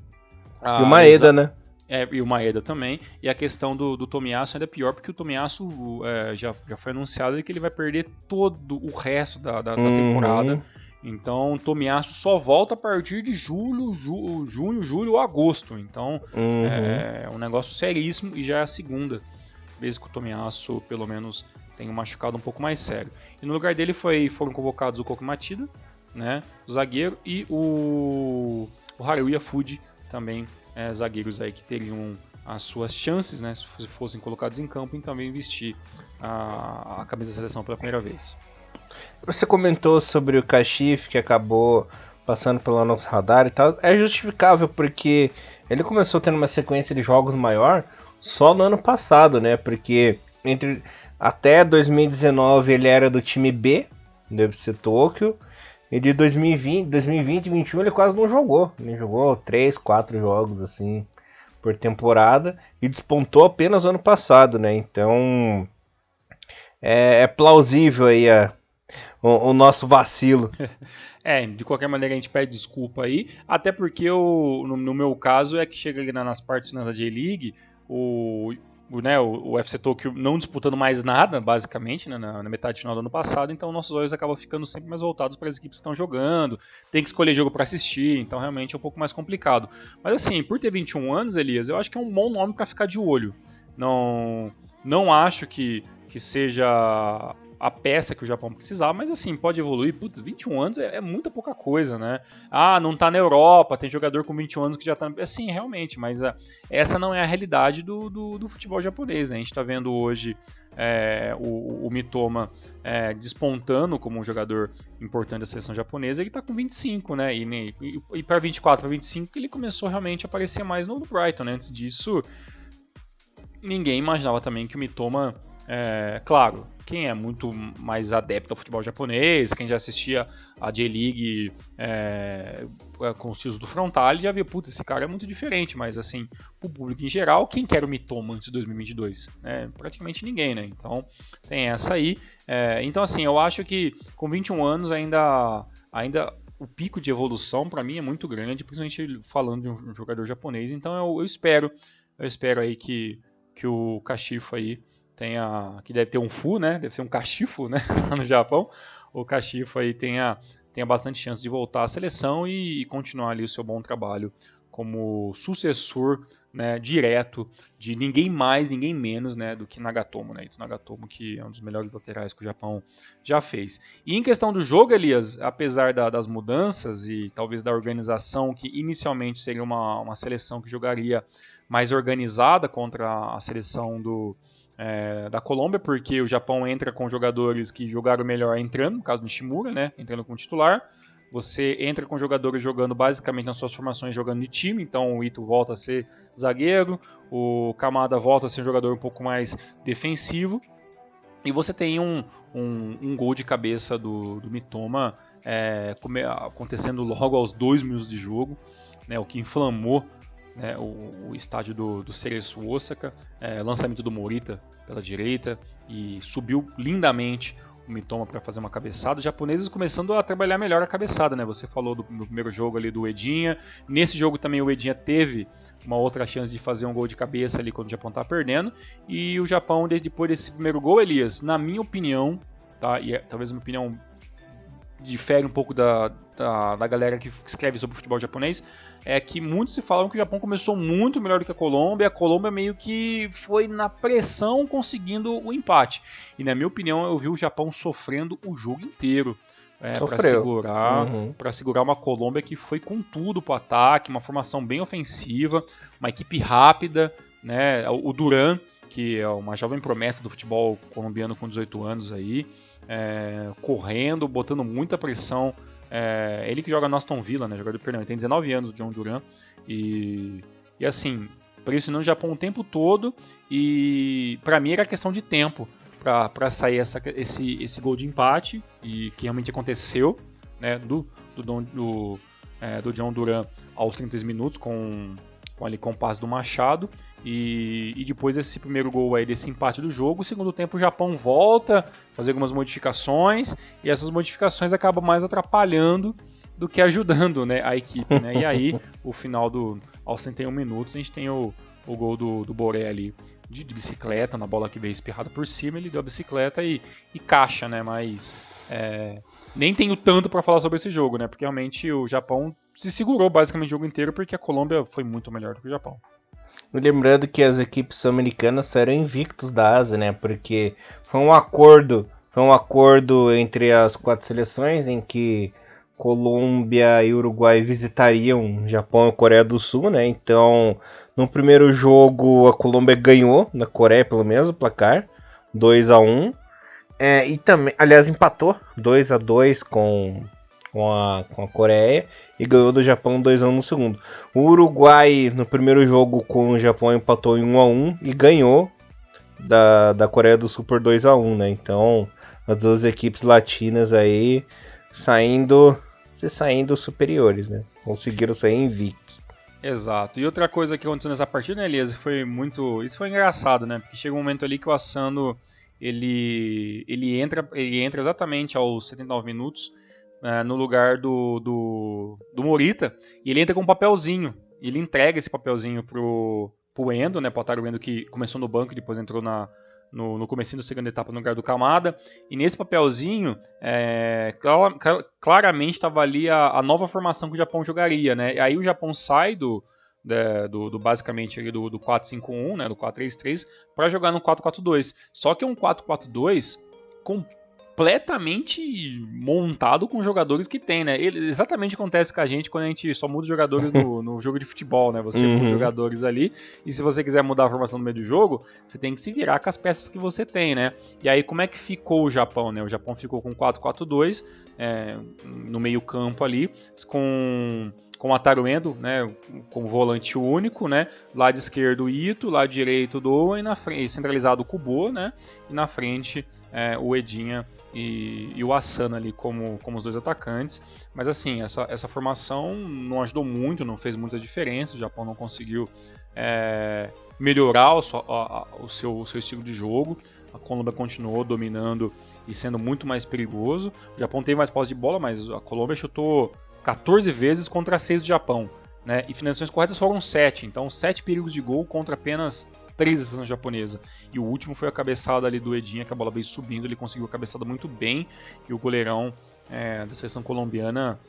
E o Maeda, né? E o Maeda também. E a questão do Tomiyasu ainda é pior, porque o Tomiyasu já foi anunciado que ele vai perder todo o resto da temporada. Então o Tomiyasu só volta a partir de junho, julho ou agosto. Então é um negócio seríssimo e já é a segunda vez que o Tomiyasu, pelo menos, tem um machucado um pouco mais sério. E no lugar dele foram convocados o Koki Machida, né, o zagueiro, e o Haruya Fuji, também zagueiros aí que teriam as suas chances, né, se fossem colocados em campo, em também vestir a camisa da seleção pela primeira vez. Você comentou sobre o Kashif, que acabou passando pelo nosso radar e tal. É justificável, porque ele começou tendo uma sequência de jogos maior só no ano passado, né, porque até 2019 ele era do time B, do FC Tóquio. E de 2020 e 2021 ele quase não jogou. Ele jogou 3, 4 jogos assim por temporada e despontou apenas ano passado, né? Então é plausível aí o nosso vacilo. De qualquer maneira a gente pede desculpa aí, até porque no meu caso é que chega ali nas partes finais da J-League, o FC Tóquio não disputando mais nada, basicamente, né, na metade final do ano passado, então nossos olhos acabam ficando sempre mais voltados para as equipes que estão jogando, tem que escolher jogo para assistir, então realmente é um pouco mais complicado. Mas assim, por ter 21 anos, Elias, eu acho que é um bom nome para ficar de olho. Não acho que seja a peça que o Japão precisava, mas assim, pode evoluir. Putz, 21 anos é muita pouca coisa, né? Não tá na Europa, tem jogador com 21 anos que já tá... Assim, realmente, mas essa não é a realidade do futebol japonês, né? A gente tá vendo hoje o Mitoma despontando como um jogador importante da seleção japonesa, ele tá com 25, né? E para 24, para 25, ele começou realmente a aparecer mais no Brighton, né? Antes disso, ninguém imaginava também que o Mitoma... claro, quem é muito mais adepto ao futebol japonês, quem já assistia a J-League com os tios do Frontale, já via, puta, esse cara é muito diferente, mas assim, pro público em geral, quem quer o Mitoma antes de 2022? Praticamente ninguém, né? Então, tem essa aí. Então, assim, eu acho que com 21 anos ainda o pico de evolução, para mim, é muito grande, principalmente falando de um jogador japonês. Então, eu espero aí que o Kashifo aí que deve ter um Fu, né? Deve ser um Kashifo, né? Lá no Japão. O Kashifo aí tenha bastante chance de voltar à seleção e continuar ali o seu bom trabalho como sucessor, né, direto de ninguém mais, ninguém menos, né, do que Nagatomo, né? Nagatomo, que é um dos melhores laterais que o Japão já fez. E em questão do jogo, Elias, apesar das mudanças e talvez da organização, que inicialmente seria uma seleção que jogaria mais organizada contra a seleção da Colômbia, porque o Japão entra com jogadores que jogaram melhor entrando, no caso do Nishimura, né, entrando como titular. Você entra com jogadores jogando basicamente nas suas formações, jogando de time, então o Ito volta a ser zagueiro, o Kamada volta a ser um jogador um pouco mais defensivo, e você tem um gol de cabeça do Mitoma acontecendo logo aos 2 minutos de jogo, né, o que inflamou, né, o estádio do Cereço Osaka, lançamento do Morita pela direita, e subiu lindamente o Mitoma para fazer uma cabeçada. Os japoneses começando a trabalhar melhor a cabeçada, né? Você falou no primeiro jogo ali do Edinha. Nesse jogo também o Edinha teve uma outra chance de fazer um gol de cabeça ali quando o Japão estava perdendo. E o Japão, depois desse primeiro gol, Elias, na minha opinião, tá? E talvez uma opinião difere um pouco da galera que escreve sobre o futebol japonês, é que muitos se falam que o Japão começou muito melhor do que a Colômbia meio que foi na pressão conseguindo o empate. E na minha opinião, eu vi o Japão sofrendo o jogo inteiro. Para segurar uma Colômbia que foi com tudo pro ataque, uma formação bem ofensiva, uma equipe rápida, né? O Duran, que é uma jovem promessa do futebol colombiano com 18 anos aí, correndo, botando muita pressão. Ele que joga no Aston Villa, né? Jogador, perdão, ele tem 19 anos, o John Duran, e assim, pressionando o Japão o tempo todo, e para mim era questão de tempo para sair esse gol de empate, e que realmente aconteceu, né, do John Duran aos 30 minutos com o passe do Machado, e depois desse primeiro gol aí, desse empate do jogo, o segundo tempo o Japão volta a fazer algumas modificações, e essas modificações acabam mais atrapalhando do que ajudando, né, a equipe, né? E aí, o final aos 31 minutos, a gente tem o gol do Boré ali de bicicleta, na bola que veio espirrada por cima, ele deu a bicicleta e caixa, né? Mas nem tenho tanto para falar sobre esse jogo, né? Porque realmente o Japão se segurou basicamente o jogo inteiro, porque a Colômbia foi muito melhor do que o Japão. Lembrando que as equipes sul-americanas saíram invictos da Ásia, né? Porque foi um acordo entre as 4 seleções em que Colômbia e Uruguai visitariam Japão e Coreia do Sul, né? Então, no primeiro jogo a Colômbia ganhou, na Coreia pelo menos, o placar 2-1. E também, aliás, empatou 2-2 com a Coreia e ganhou do Japão 2-1 no segundo. O Uruguai no primeiro jogo com o Japão empatou em 1-1 e ganhou da Coreia do Sul por 2-1, né? Então, as duas equipes latinas aí saindo superiores, né? Conseguiram sair invictos. Exato. E outra coisa que aconteceu nessa partida, né, Elias, isso foi engraçado, né? Porque chega um momento ali que o Asano ele entra exatamente aos 79 minutos no lugar do Morita, e ele entra com um papelzinho. Ele entrega esse papelzinho pro Endo, né? Pro Wataru Endo, que começou no banco e depois entrou no comecinho da segunda etapa no lugar do Kamada, e nesse papelzinho claramente estava ali a nova formação que o Japão jogaria, né? E aí o Japão sai basicamente ali do 4-5-1, né, do 4-3-3, para jogar no 4-4-2. Só que é um 4-4-2 completamente montado com jogadores que tem, né? Exatamente acontece com a gente quando a gente só muda jogadores no jogo de futebol, né? Você muda jogadores ali, e se você quiser mudar a formação no meio do jogo, você tem que se virar com as peças que você tem, né? E aí, como é que ficou o Japão, né? O Japão ficou com 4-4-2 no meio campo ali, com o Wataru Endo, né, como volante único, né, lado esquerdo o Ito, lado direito o Doa, e na frente, centralizado o Kubo, né, e na frente o Edinha e o Asano ali como os dois atacantes. Mas assim, essa formação não ajudou muito, não fez muita diferença, o Japão não conseguiu melhorar o seu estilo de jogo. A Colômbia continuou dominando e sendo muito mais perigoso. O Japão teve mais posse de bola, mas a Colômbia chutou 14 vezes contra 6 do Japão, né? E finalizações corretas foram 7, então 7 perigos de gol contra apenas 3 da seleção japonesa. E o último foi a cabeçada ali do Edinha, que a bola veio subindo, ele conseguiu a cabeçada muito bem, e o goleirão da seleção colombiana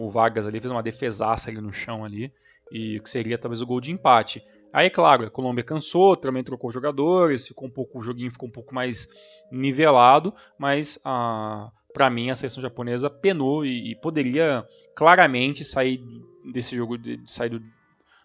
o Vargas ali fez uma defesaça ali no chão ali, e o que seria talvez o gol de empate. Aí, claro, a Colômbia cansou, também trocou jogadores, o joguinho ficou um pouco mais nivelado, mas para mim a seleção japonesa penou e poderia claramente sair desse jogo, sair do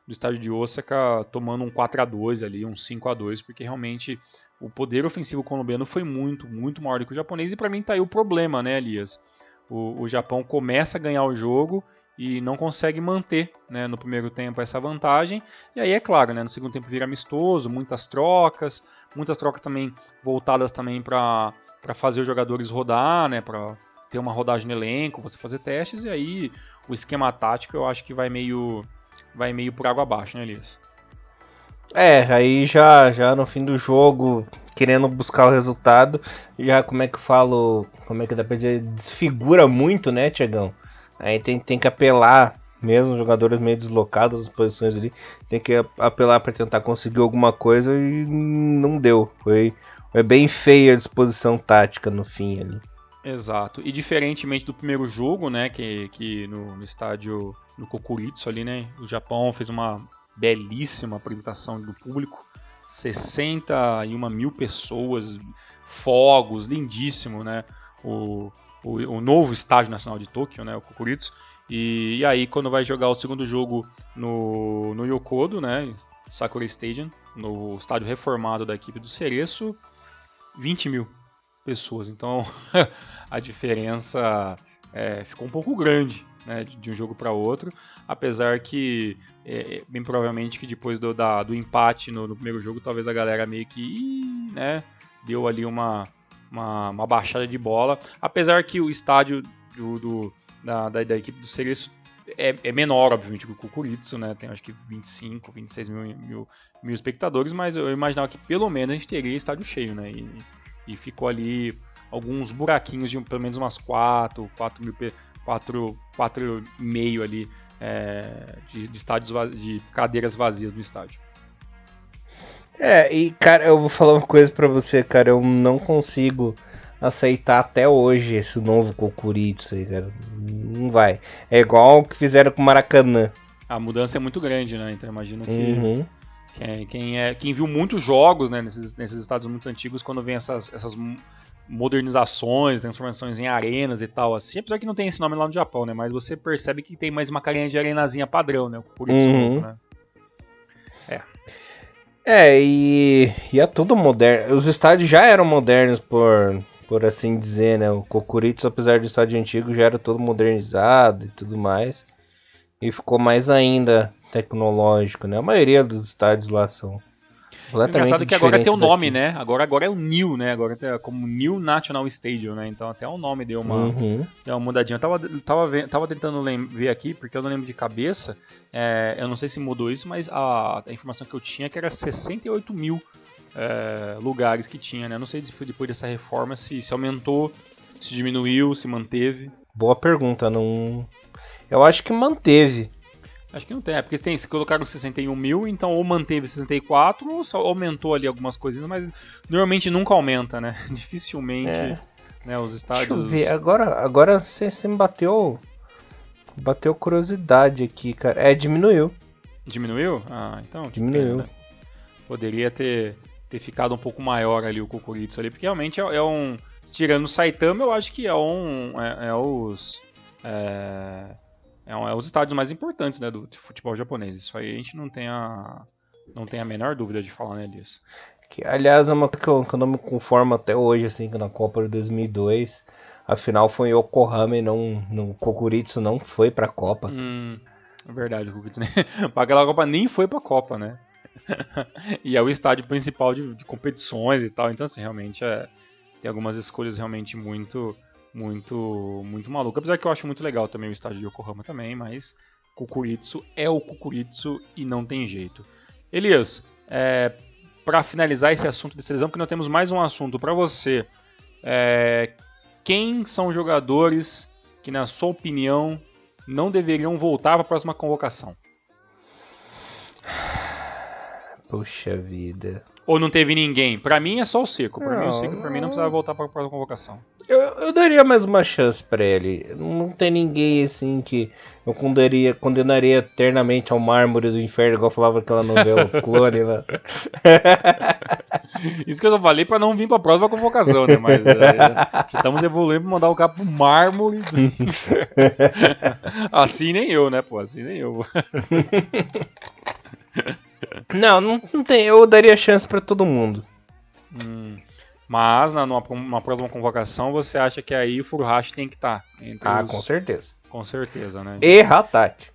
estádio de Osaka tomando um 4-2 ali, um 5-2, porque realmente o poder ofensivo colombiano foi muito, muito maior do que o japonês, e para mim tá aí o problema, né, Elias? O Japão começa a ganhar o jogo e não consegue manter, né, no primeiro tempo essa vantagem, e aí é claro, né, no segundo tempo vira amistoso, muitas trocas também voltadas também para fazer os jogadores rodar, né, para ter uma rodagem no elenco, você fazer testes, e aí o esquema tático eu acho que vai meio por água abaixo, né, Elias? Aí já no fim do jogo, querendo buscar o resultado, já como é que dá pra dizer, desfigura muito, né, Tiagão? Aí tem que apelar, mesmo jogadores meio deslocados das posições ali, tem que apelar para tentar conseguir alguma coisa e não deu. Foi bem feia a disposição tática no fim ali. Exato. E diferentemente do primeiro jogo, né, que no estádio, no Kokuritsu ali, né, o Japão fez uma belíssima apresentação do público, 61 mil pessoas, fogos, lindíssimo, né, o novo estádio nacional de Tóquio, né, o Kokuritsu. E aí quando vai jogar o segundo jogo no Yokodo, né, Sakura Stadium, no estádio reformado da equipe do Cereço, 20 mil pessoas. Então a diferença ficou um pouco grande, né, de um jogo para outro, apesar que bem provavelmente que depois do empate no primeiro jogo, talvez a galera meio que deu ali uma baixada de bola, apesar que o estádio da equipe do Cereço é menor, obviamente, que o Kokuritsu, né? Tem acho que 25, 26 mil espectadores, mas eu imaginava que pelo menos a gente teria estádio cheio, né? E ficou ali alguns buraquinhos de pelo menos umas 4,5 ali de estádios de cadeiras vazias no estádio. E cara, eu vou falar uma coisa pra você, cara, eu não consigo aceitar até hoje esse novo Kokuritsu aí, cara. Não vai. É igual o que fizeram com o Maracanã. A mudança é muito grande, né? Então eu imagino que quem viu muitos jogos, né, nesses estádios muito antigos, quando vem essas modernizações, transformações em arenas e tal, assim, apesar que não tem esse nome lá no Japão, né? Mas você percebe que tem mais uma carinha de arenazinha padrão, né? O Kokuritsu novo, né? E é tudo moderno. Os estádios já eram modernos, por assim dizer, né? O Kokuritsu, apesar do estádio antigo, já era todo modernizado e tudo mais. E ficou mais ainda tecnológico, né? A maioria dos estádios lá são completamente engraçado que agora tem o nome, daqui. né? Agora é o New, né? Agora é como New National Stadium, né? Então até o nome deu uma mudadinha. Eu tava tentando ver aqui, porque eu não lembro de cabeça. Eu não sei se mudou isso, mas a informação que eu tinha é que era 68 mil lugares que tinha, né? Não sei se depois dessa reforma se aumentou, se diminuiu, se manteve. Boa pergunta, não... Eu acho que manteve. Acho que não tem, porque se colocaram 61 mil, então ou manteve 64 ou só aumentou ali algumas coisinhas, mas normalmente nunca aumenta, né? Dificilmente, né, os estádios... Deixa eu ver, agora você me bateu curiosidade aqui, cara. Diminuiu. Diminuiu? Ah, então... Diminuiu. Pena, né? Poderia ter ficado um pouco maior ali o Kokuritsu ali, porque realmente é um... Tirando o Saitama, eu acho que é os estádios mais importantes, né, do futebol japonês. Isso aí a gente não tem a menor dúvida de falar, né, disso. Que, aliás, é uma coisa que eu não me conformo até hoje, assim, que na Copa de 2002, a final foi em Yokohama e o Kokuritsu não foi pra Copa. É verdade, o Kokuritsu, né? Aquela Copa nem foi pra Copa, né? E é o estádio principal de competições e tal, então assim, realmente tem algumas escolhas realmente muito maluco. Apesar que eu acho muito legal também o estádio de Yokohama também, mas Kokuritsu é o Kokuritsu e não tem jeito. Elias, para finalizar esse assunto de seleção, porque nós temos mais um assunto para você. Quem são jogadores que, na sua opinião, não deveriam voltar para a próxima convocação? Puxa vida. Ou não teve ninguém? Pra mim é só o Seco. Pra mim não precisava voltar pra próxima convocação. Eu daria mais uma chance pra ele. Não tem ninguém assim que eu condenaria eternamente ao mármore do inferno, igual falava aquela novela Clone lá. Isso que eu só falei pra não vir pra próxima convocação, né? Mas já estamos evoluindo pra mandar o cara pro mármore do inferno. Assim nem eu, né, pô? Assim nem eu. Não tem. Eu daria chance pra todo mundo. Mas numa próxima convocação, você acha que aí o Furuhashi tem que estar? Com certeza. Com certeza, né? E Hatati.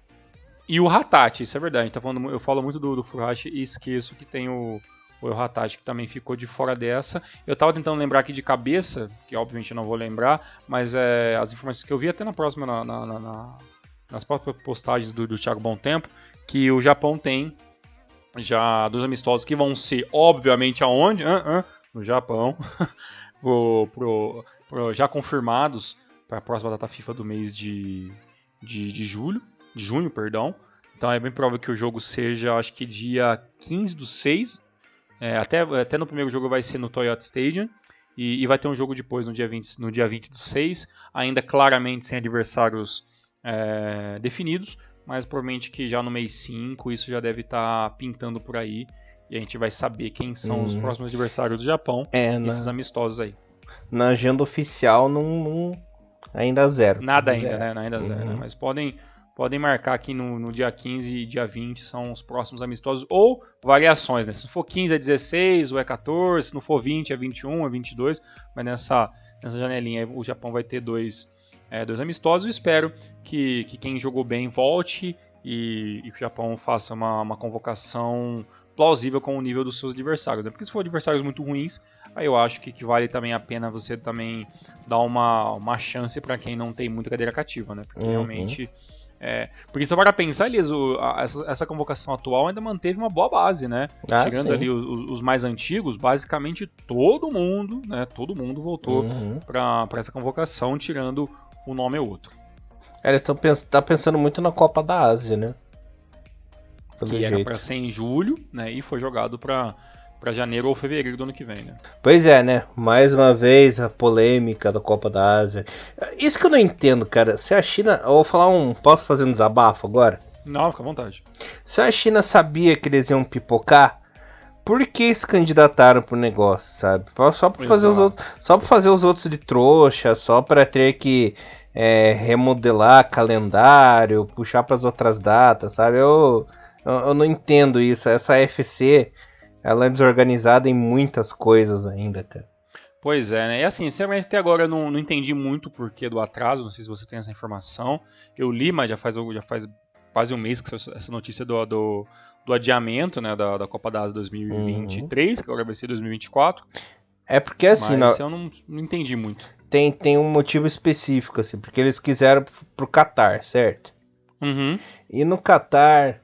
E o Hatati, isso é verdade. Eu falo muito do Furuhashi e esqueço que tem o Hatati que também ficou de fora dessa. Eu tava tentando lembrar aqui de cabeça, que obviamente eu não vou lembrar, mas as informações que eu vi até na próxima, nas próprias postagens do Thiago Bom Tempo, que o Japão tem já 2 amistosos que vão ser, obviamente, aonde? No Japão, já confirmados para a próxima data FIFA do mês de junho, perdão. Então é bem provável que o jogo seja, acho que dia 15/6. Até no primeiro jogo vai ser no Toyota Stadium. E vai ter um jogo depois, no dia 20 do 6, ainda claramente sem adversários definidos, mas provavelmente que já no mês 5 isso já deve estar pintando por aí. E a gente vai saber quem são os próximos adversários do Japão, esses amistosos aí. Na agenda oficial, ainda zero. Nada ainda, né? Ainda zero, né? Mas podem marcar aqui no dia 15 e dia 20, são os próximos amistosos, ou variações, né? Se for 15 é 16, ou é 14, se não for 20 é 21, é 22, mas nessa janelinha o Japão vai ter dois amistosos. Eu espero que quem jogou bem volte e que o Japão faça uma convocação plausível com o nível dos seus adversários, né? Porque se for adversários muito ruins, aí eu acho que vale também a pena você também dar uma chance para quem não tem muita cadeira cativa, né? Porque realmente... porque só para pensar, Elias, essa convocação atual ainda manteve uma boa base, né? Tirando ali os mais antigos, basicamente todo mundo voltou para essa convocação, tirando um nome ou outro. Eles estão pensando muito na Copa da Ásia, né? Que era para ser em julho, né? E foi jogado para janeiro ou fevereiro do ano que vem, né? Pois é, né? Mais uma vez a polêmica da Copa da Ásia. Isso que eu não entendo, cara. Se a China... Eu vou falar Posso fazer um desabafo agora? Não, fica à vontade. Se a China sabia que eles iam pipocar, por que se candidataram pro negócio, sabe? Só pra fazer os outros de trouxa, só pra ter que remodelar calendário, puxar pras outras datas, sabe? Eu não entendo isso. Essa UFC... Ela é desorganizada em muitas coisas ainda, cara. Pois é, né? E assim, sinceramente até agora eu não entendi muito o porquê do atraso, não sei se você tem essa informação. Eu li, mas já faz quase um mês que essa notícia do adiamento, né, da Copa da Ásia 2023, que agora vai ser 2024. É porque assim... Mas eu não entendi muito. Tem um motivo específico, assim, porque eles quiseram pro Catar, certo? E no Catar...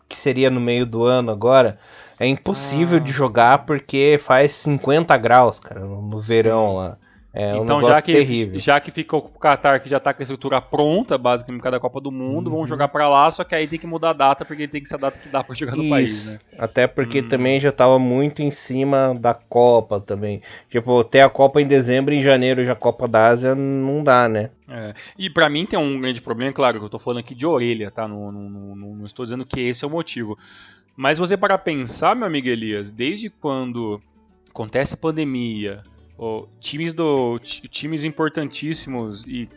que seria no meio do ano agora, é impossível de jogar porque faz 50 graus, cara, no verão lá. Então, um negócio terrível. Já que ficou com o Qatar, que já tá com a estrutura pronta, basicamente, por causa da Copa do Mundo, vão jogar pra lá, só que aí tem que mudar a data, porque tem que ser a data que dá pra jogar no país, né? Até porque também já tava muito em cima da Copa também. Tipo, ter a Copa em dezembro e em janeiro já a Copa da Ásia não dá, né? E pra mim tem um grande problema, claro, que eu tô falando aqui de orelha, tá? Não estou dizendo que esse é o motivo. Mas você para pensar, meu amigo Elias, desde quando acontece a pandemia, times importantíssimos e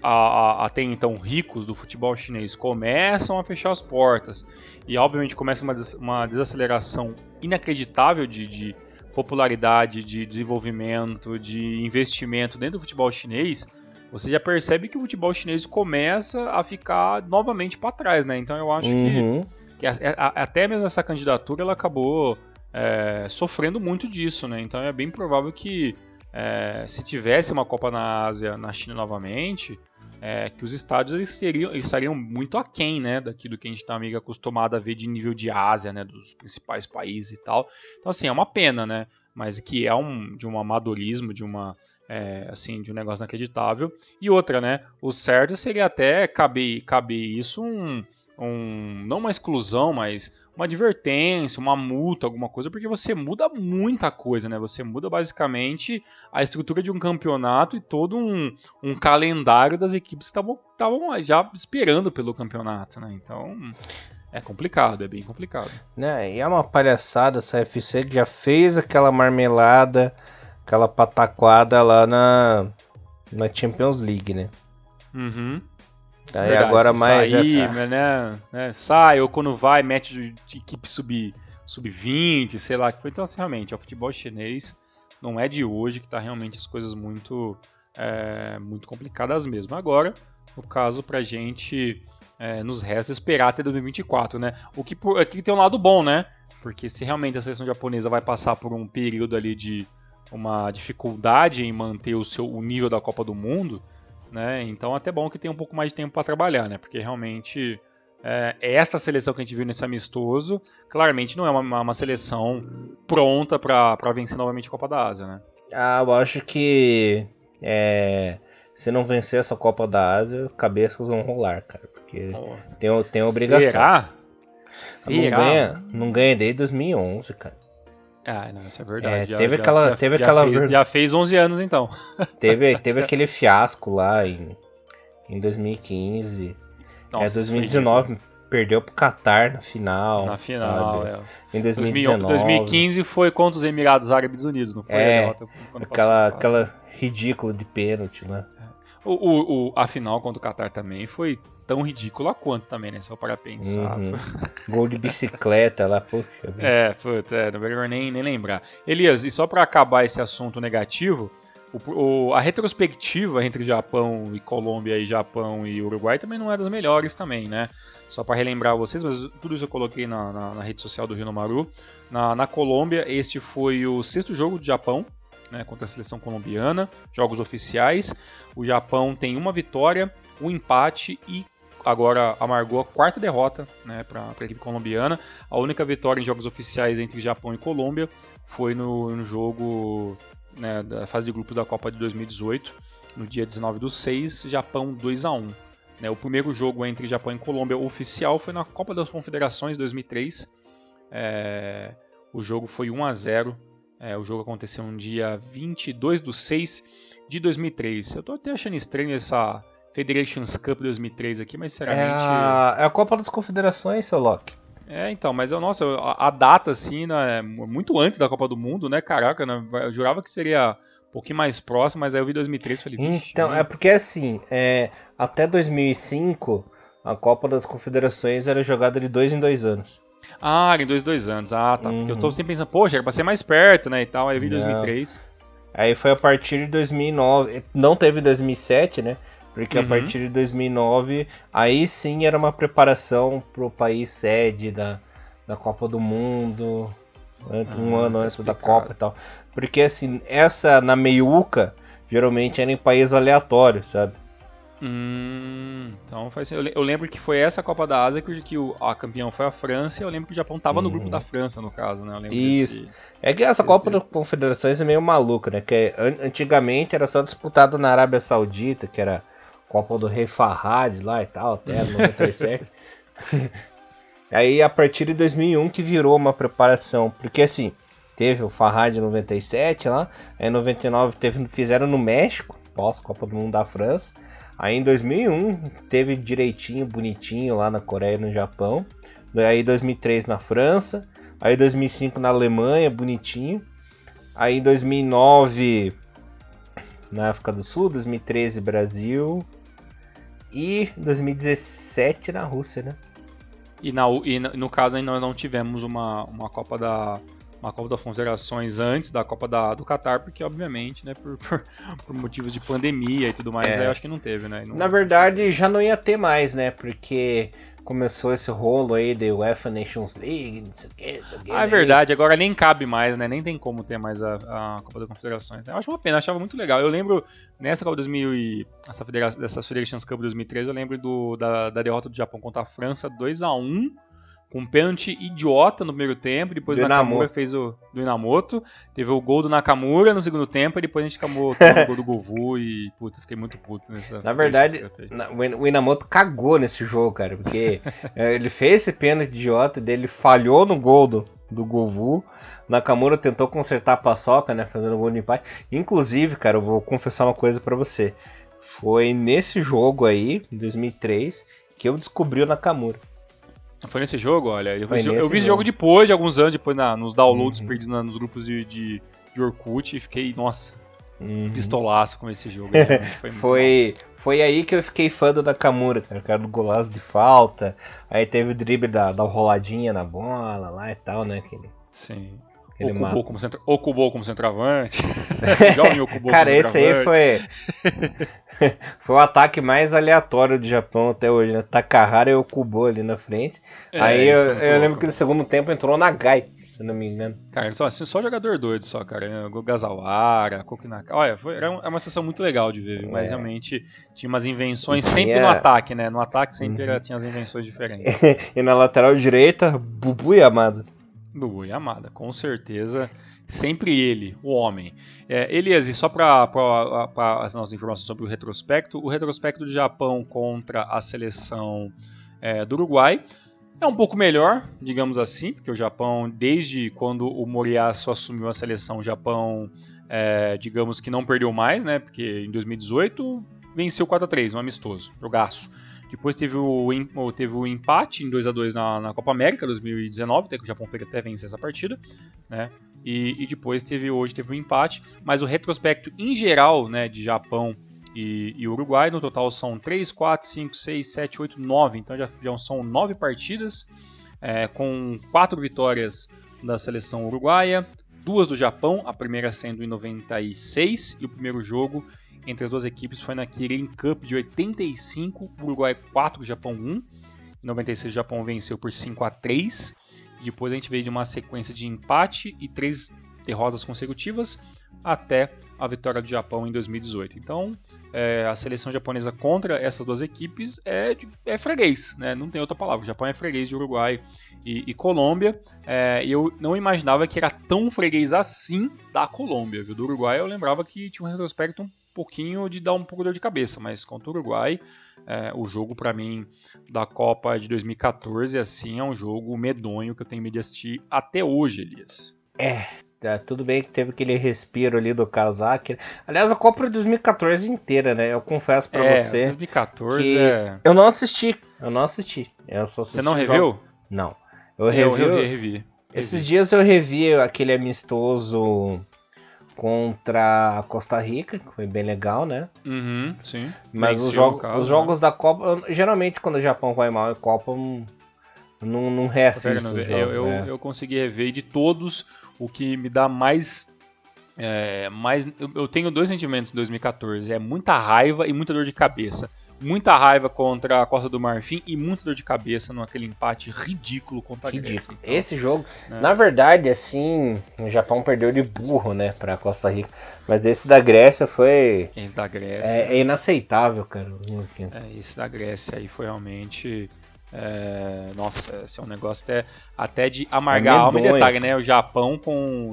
até então ricos do futebol chinês começam a fechar as portas e obviamente começa uma desaceleração inacreditável de popularidade, de desenvolvimento, de investimento dentro do futebol chinês, você já percebe que o futebol chinês começa a ficar novamente para trás, né? Então eu acho que até mesmo essa candidatura ela acabou sofrendo muito disso, né? Então é bem provável que se tivesse uma Copa na Ásia, na China novamente, que os estádios eles estariam muito aquém, né, daquilo que a gente está meio acostumado a ver de nível de Ásia, né, dos principais países e tal. Então assim, é uma pena, né? Mas que de um amadorismo, de um negócio inacreditável. E outra, né? O certo seria até caber isso não uma exclusão, mas uma advertência, uma multa, alguma coisa, porque você muda muita coisa, né? Você muda basicamente a estrutura de um campeonato e todo um calendário das equipes que estavam já esperando pelo campeonato, né? Então... é complicado, é bem complicado. Né? E é uma palhaçada essa UFC que já fez aquela marmelada, aquela pataquada lá na Champions League, né? Aí verdade, agora mais sair, né? Sai, ou quando vai, mete de equipe sub-20, sei lá. Então, assim, realmente, o futebol chinês não é de hoje que tá realmente as coisas muito complicadas mesmo. Agora, no caso, pra gente... nos resta esperar até 2024, né? O que aqui tem um lado bom, né? Porque se realmente a seleção japonesa vai passar por um período ali de uma dificuldade em manter o nível da Copa do Mundo, né? Então até bom que tem um pouco mais de tempo para trabalhar, né? Porque realmente essa seleção que a gente viu nesse amistoso, claramente não é uma seleção pronta para vencer novamente a Copa da Ásia, né? Eu acho que se não vencer essa Copa da Ásia, cabeças vão rolar, cara. Porque tem obrigação. Será? Não ganha desde 2011, cara. Não, isso é verdade. Já fez 11 anos, então. Teve aquele fiasco lá em 2015. Nossa, 2019 perdeu pro Qatar na final. Na final, sabe? Em 2019. 2015 foi contra os Emirados Árabes Unidos, não foi? Aquela ridícula de pênalti, né? A final contra o Qatar também foi tão ridícula quanto também, né? Se eu parar pra pensar. Gol de bicicleta lá, poxa. Não é melhor nem lembrar. Elias, e só pra acabar esse assunto negativo, a retrospectiva entre Japão e Colômbia e Japão e Uruguai também não é das melhores também, né? Só para relembrar vocês, mas tudo isso eu coloquei na rede social do Rio Maru. Na Colômbia, este foi o 6º jogo de Japão, né, contra a seleção colombiana, jogos oficiais. O Japão tem uma vitória, um empate e agora amargou a 4ª derrota, né, para a equipe colombiana. A única vitória em jogos oficiais entre Japão e Colômbia foi no jogo, né, da fase de grupos da Copa de 2018, no dia 19/6, Japão 2-1. Né, o primeiro jogo entre Japão e Colômbia oficial foi na Copa das Confederações 2003. O jogo foi 1-0. O jogo aconteceu no dia 22/6 de 2003. Eu tô até achando estranho essa Federations Cup 2003 aqui, mas sinceramente... É a Copa das Confederações, seu Loki. Então, mas a data, assim, né, muito antes da Copa do Mundo, né, caraca, né, eu jurava que seria um pouquinho mais próximo, mas aí eu vi 2003 e falei, vixe. Então, é porque assim, até 2005, a Copa das Confederações era jogada de 2 em 2 anos. Em 2 anos, tá, porque eu tô sempre pensando, poxa, era pra ser mais perto, né, e tal, aí eu vi 2003. Aí foi a partir de 2009, não teve 2007, né, porque a partir de 2009, aí sim era uma preparação pro país sede da Copa do Mundo, um ano antes da Copa e tal. Porque assim, essa na meiuca, geralmente era em país aleatório, sabe? Então faz sentido. Eu lembro que foi essa Copa da Ásia que a campeão foi a França, e eu lembro que o Japão tava no grupo da França, no caso, né? Eu lembro Isso. É que essa Copa das Confederações é meio maluca, né? Que antigamente era só disputado na Arábia Saudita, que era Copa do Rei Fahad lá e tal, até 97. Aí a partir de 2001 que virou uma preparação, porque assim, teve o Fahad 97 lá, aí em 99 fizeram no México, pós-Copa do Mundo da França. Aí em 2001 teve direitinho, bonitinho lá na Coreia e no Japão. Aí 2003 na França. Aí 2005 na Alemanha, bonitinho. Aí 2009 na África do Sul, 2013 Brasil. E 2017 na Rússia, né? E no caso nós não tivemos uma Copa das Confederações antes da Copa do Qatar, porque obviamente, né, por motivos de pandemia e tudo mais, aí eu acho que não teve, né? Na verdade já não ia ter mais, né, porque começou esse rolo aí da UEFA Nations League, não sei o que. É verdade, agora nem cabe mais, né, nem tem como ter mais a Copa das Confederações, né? Eu acho uma pena, eu achava muito legal. Eu lembro, nessa Copa 2000 e dessas Federations Cup 2013, eu lembro da derrota do Japão contra a França 2-1, com um pênalti idiota no primeiro tempo, depois o Nakamura fez do Inamoto, teve o gol do Nakamura no segundo tempo, e depois a gente acabou tomando o gol do Govu e, puta, fiquei muito puto nessa... Na verdade, o Inamoto cagou nesse jogo, cara, porque ele fez esse pênalti idiota, dele falhou no gol do Govu, Nakamura tentou consertar a paçoca, né, fazendo o gol de empate. Inclusive, cara, eu vou confessar uma coisa pra você, foi nesse jogo aí, em 2003, que eu descobri o Nakamura. Foi nesse jogo, olha. Eu vi esse jogo depois, de alguns anos, depois nos downloads perdidos nos grupos de Orkut, e fiquei, nossa, pistolaço com esse jogo. Foi aí que eu fiquei fã do Nakamura, cara, do golaço de falta. Aí teve o drible da roladinha na bola lá e tal, né? Sim. Okubou como centroavante. Cara, esse aí foi o ataque mais aleatório do Japão até hoje, né? Takahara e Okubo ali na frente. Aí eu lembro que no segundo tempo entrou o Nagai, se não me engano. Cara, só jogador doido só, cara. O Gazawara, Kokinaka. Olha, era uma sessão muito legal de ver, mas realmente tinha umas invenções sempre no ataque, né? No ataque sempre tinha as invenções diferentes. E na lateral direita, Bubu Yamada. Bubu Yamada, com certeza. Sempre ele, o homem. Elias, e só para as nossas informações sobre o retrospecto do Japão contra a seleção do Uruguai É um pouco melhor, digamos assim, porque o Japão, desde quando o Moriyasu assumiu a seleção, o Japão, digamos que não perdeu mais, né? Porque em 2018 venceu 4-3, um amistoso, jogaço. Depois teve o empate em 2-2 na Copa América 2019, até que o Japão pôde até vencer essa partida, né? E depois hoje teve o empate, mas o retrospecto em geral, né, de Japão e Uruguai, no total são 3, 4, 5, 6, 7, 8, 9, então já são 9 partidas, com 4 vitórias da seleção uruguaia, 2 do Japão, a primeira sendo em 96, e o primeiro jogo entre as duas equipes foi na Kirin Cup de 85, Uruguai 4, Japão 1. Em 96 o Japão venceu por 5-3. Depois a gente veio de uma sequência de empate e 3 derrotas consecutivas até a vitória do Japão em 2018. Então a seleção japonesa contra essas duas equipes é freguês, né? Não tem outra palavra. O Japão é freguês de Uruguai e Colômbia. E eu não imaginava que era tão freguês assim da Colômbia. Viu? Do Uruguai eu lembrava que tinha um retrospecto pouquinho de dar um pouco de dor de cabeça, mas contra o Uruguai, o jogo para mim da Copa de 2014 assim, é um jogo medonho que eu tenho medo de assistir até hoje, Elias. Tudo bem que teve aquele respiro ali do casaque. Aliás, a Copa de 2014 inteira, né? Eu confesso pra você 2014 que eu não assisti. Eu só assisti. Você não reviu? Não. Eu revi. Esses dias eu revi aquele amistoso contra a Costa Rica, que foi bem legal, né? Sim. Mas os jogos da Copa, geralmente quando o Japão vai mal em Copa, não reassisto. Eu consegui rever de todos, o que me dá mais. Eu tenho 2 sentimentos em 2014, muita raiva e muita dor de cabeça. Muita raiva contra a Costa do Marfim e muita dor de cabeça naquele empate ridículo contra a Grécia. Então, esse jogo, na verdade, assim, o Japão perdeu de burro, né, pra Costa Rica. Mas esse da Grécia foi... Esse da Grécia... É inaceitável, cara. Esse da Grécia aí foi realmente... nossa, esse é um negócio até de amargar a alma. E detalhe, né, o Japão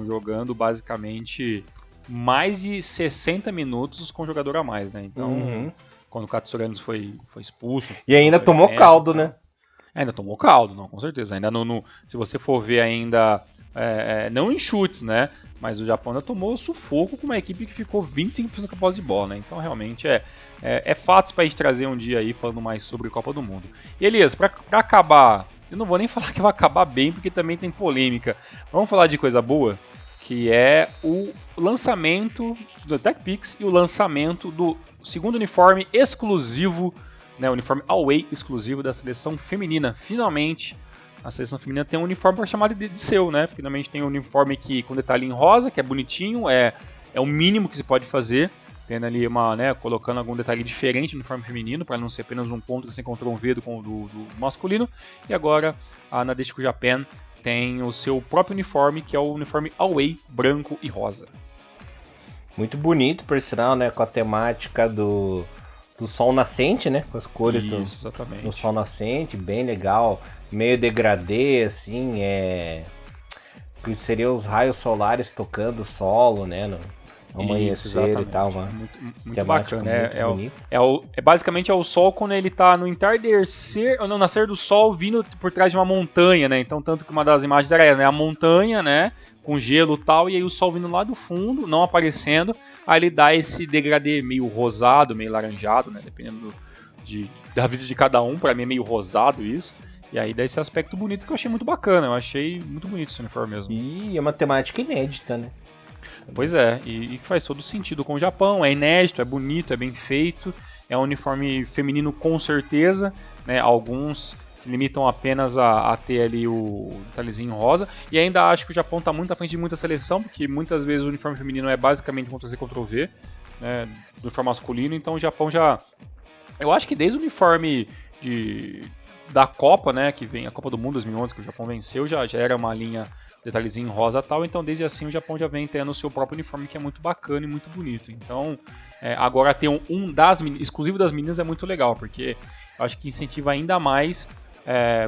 jogando basicamente mais de 60 minutos com jogador a mais, né, então... Quando o Katsuranos foi expulso. E ainda tomou caldo, né? Ainda tomou caldo, não, com certeza. Ainda se você for ver ainda, não em chutes, né? Mas o Japão ainda tomou sufoco com uma equipe que ficou 25% com a posse de bola, né? Então realmente é fatos pra gente trazer um dia aí falando mais sobre a Copa do Mundo. E Elias, pra acabar, eu não vou nem falar que vai acabar bem, porque também tem polêmica. Vamos falar de coisa boa? Que é o lançamento do TechPix e o lançamento do segundo uniforme exclusivo, né, o uniforme away exclusivo da seleção feminina. Finalmente, a seleção feminina tem um uniforme para chamar de seu, né? Finalmente tem um uniforme com detalhe em rosa, que é bonitinho, é o mínimo que se pode fazer, tendo ali colocando algum detalhe diferente no uniforme feminino, para não ser apenas um ponto que você encontrou um V do masculino. E agora, a Nadeshiko Japan tem o seu próprio uniforme, que é o uniforme away, branco e rosa. Muito bonito, por sinal, né? Com a temática do sol nascente, né? Com as cores do sol nascente, bem legal. Meio degradê, assim, que seriam os raios solares tocando o solo, né? No amanhecer e tal, muito bacana, basicamente o sol quando ele tá no entardecer, ou no nascer do sol vindo por trás de uma montanha, né? Então tanto que uma das imagens era a montanha, né? Com gelo e tal, e aí o sol vindo lá do fundo, não aparecendo, aí ele dá esse degradê meio rosado, meio laranjado, né? Dependendo da vista de cada um, pra mim é meio rosado isso. E aí dá esse aspecto bonito que eu achei muito bacana, eu achei muito bonito esse uniforme mesmo. E é uma temática inédita, né? Pois e faz todo sentido com o Japão, é inédito, é bonito, é bem feito, é um uniforme feminino com certeza, né? Alguns se limitam apenas a ter ali o detalhezinho rosa, e ainda acho que o Japão está muito à frente de muita seleção, porque muitas vezes o uniforme feminino é basicamente Ctrl-C, Ctrl-V, né? Do uniforme masculino, então o Japão eu acho que desde o uniforme da Copa, né, que vem a Copa do Mundo 2011, que o Japão venceu, já era uma linha detalhezinho rosa e tal, então desde assim o Japão já vem tendo o seu próprio uniforme, que é muito bacana e muito bonito. Então, agora ter exclusivo das meninas é muito legal, porque eu acho que incentiva ainda mais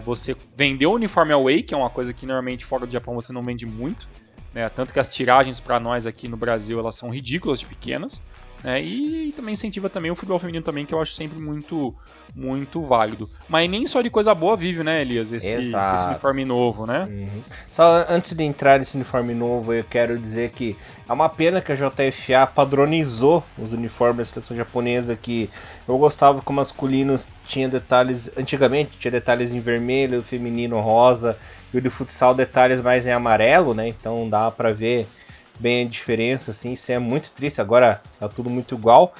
você vender o uniforme away, que é uma coisa que normalmente fora do Japão você não vende muito, né? Tanto que as tiragens para nós aqui no Brasil elas são ridículas de pequenas, né? E também incentiva também o futebol feminino também, que eu acho sempre muito, muito válido. Mas nem só de coisa boa vive, né, Elias, esse uniforme novo, né? Uhum. Só antes de entrar nesse uniforme novo, eu quero dizer que é uma pena que a JFA padronizou os uniformes da seleção japonesa, que eu gostava que o masculino tinha detalhes, antigamente tinha detalhes em vermelho, o feminino rosa, e o de futsal detalhes mais em amarelo, né? Então dá pra ver bem a diferença, assim, isso é muito triste, agora tá tudo muito igual.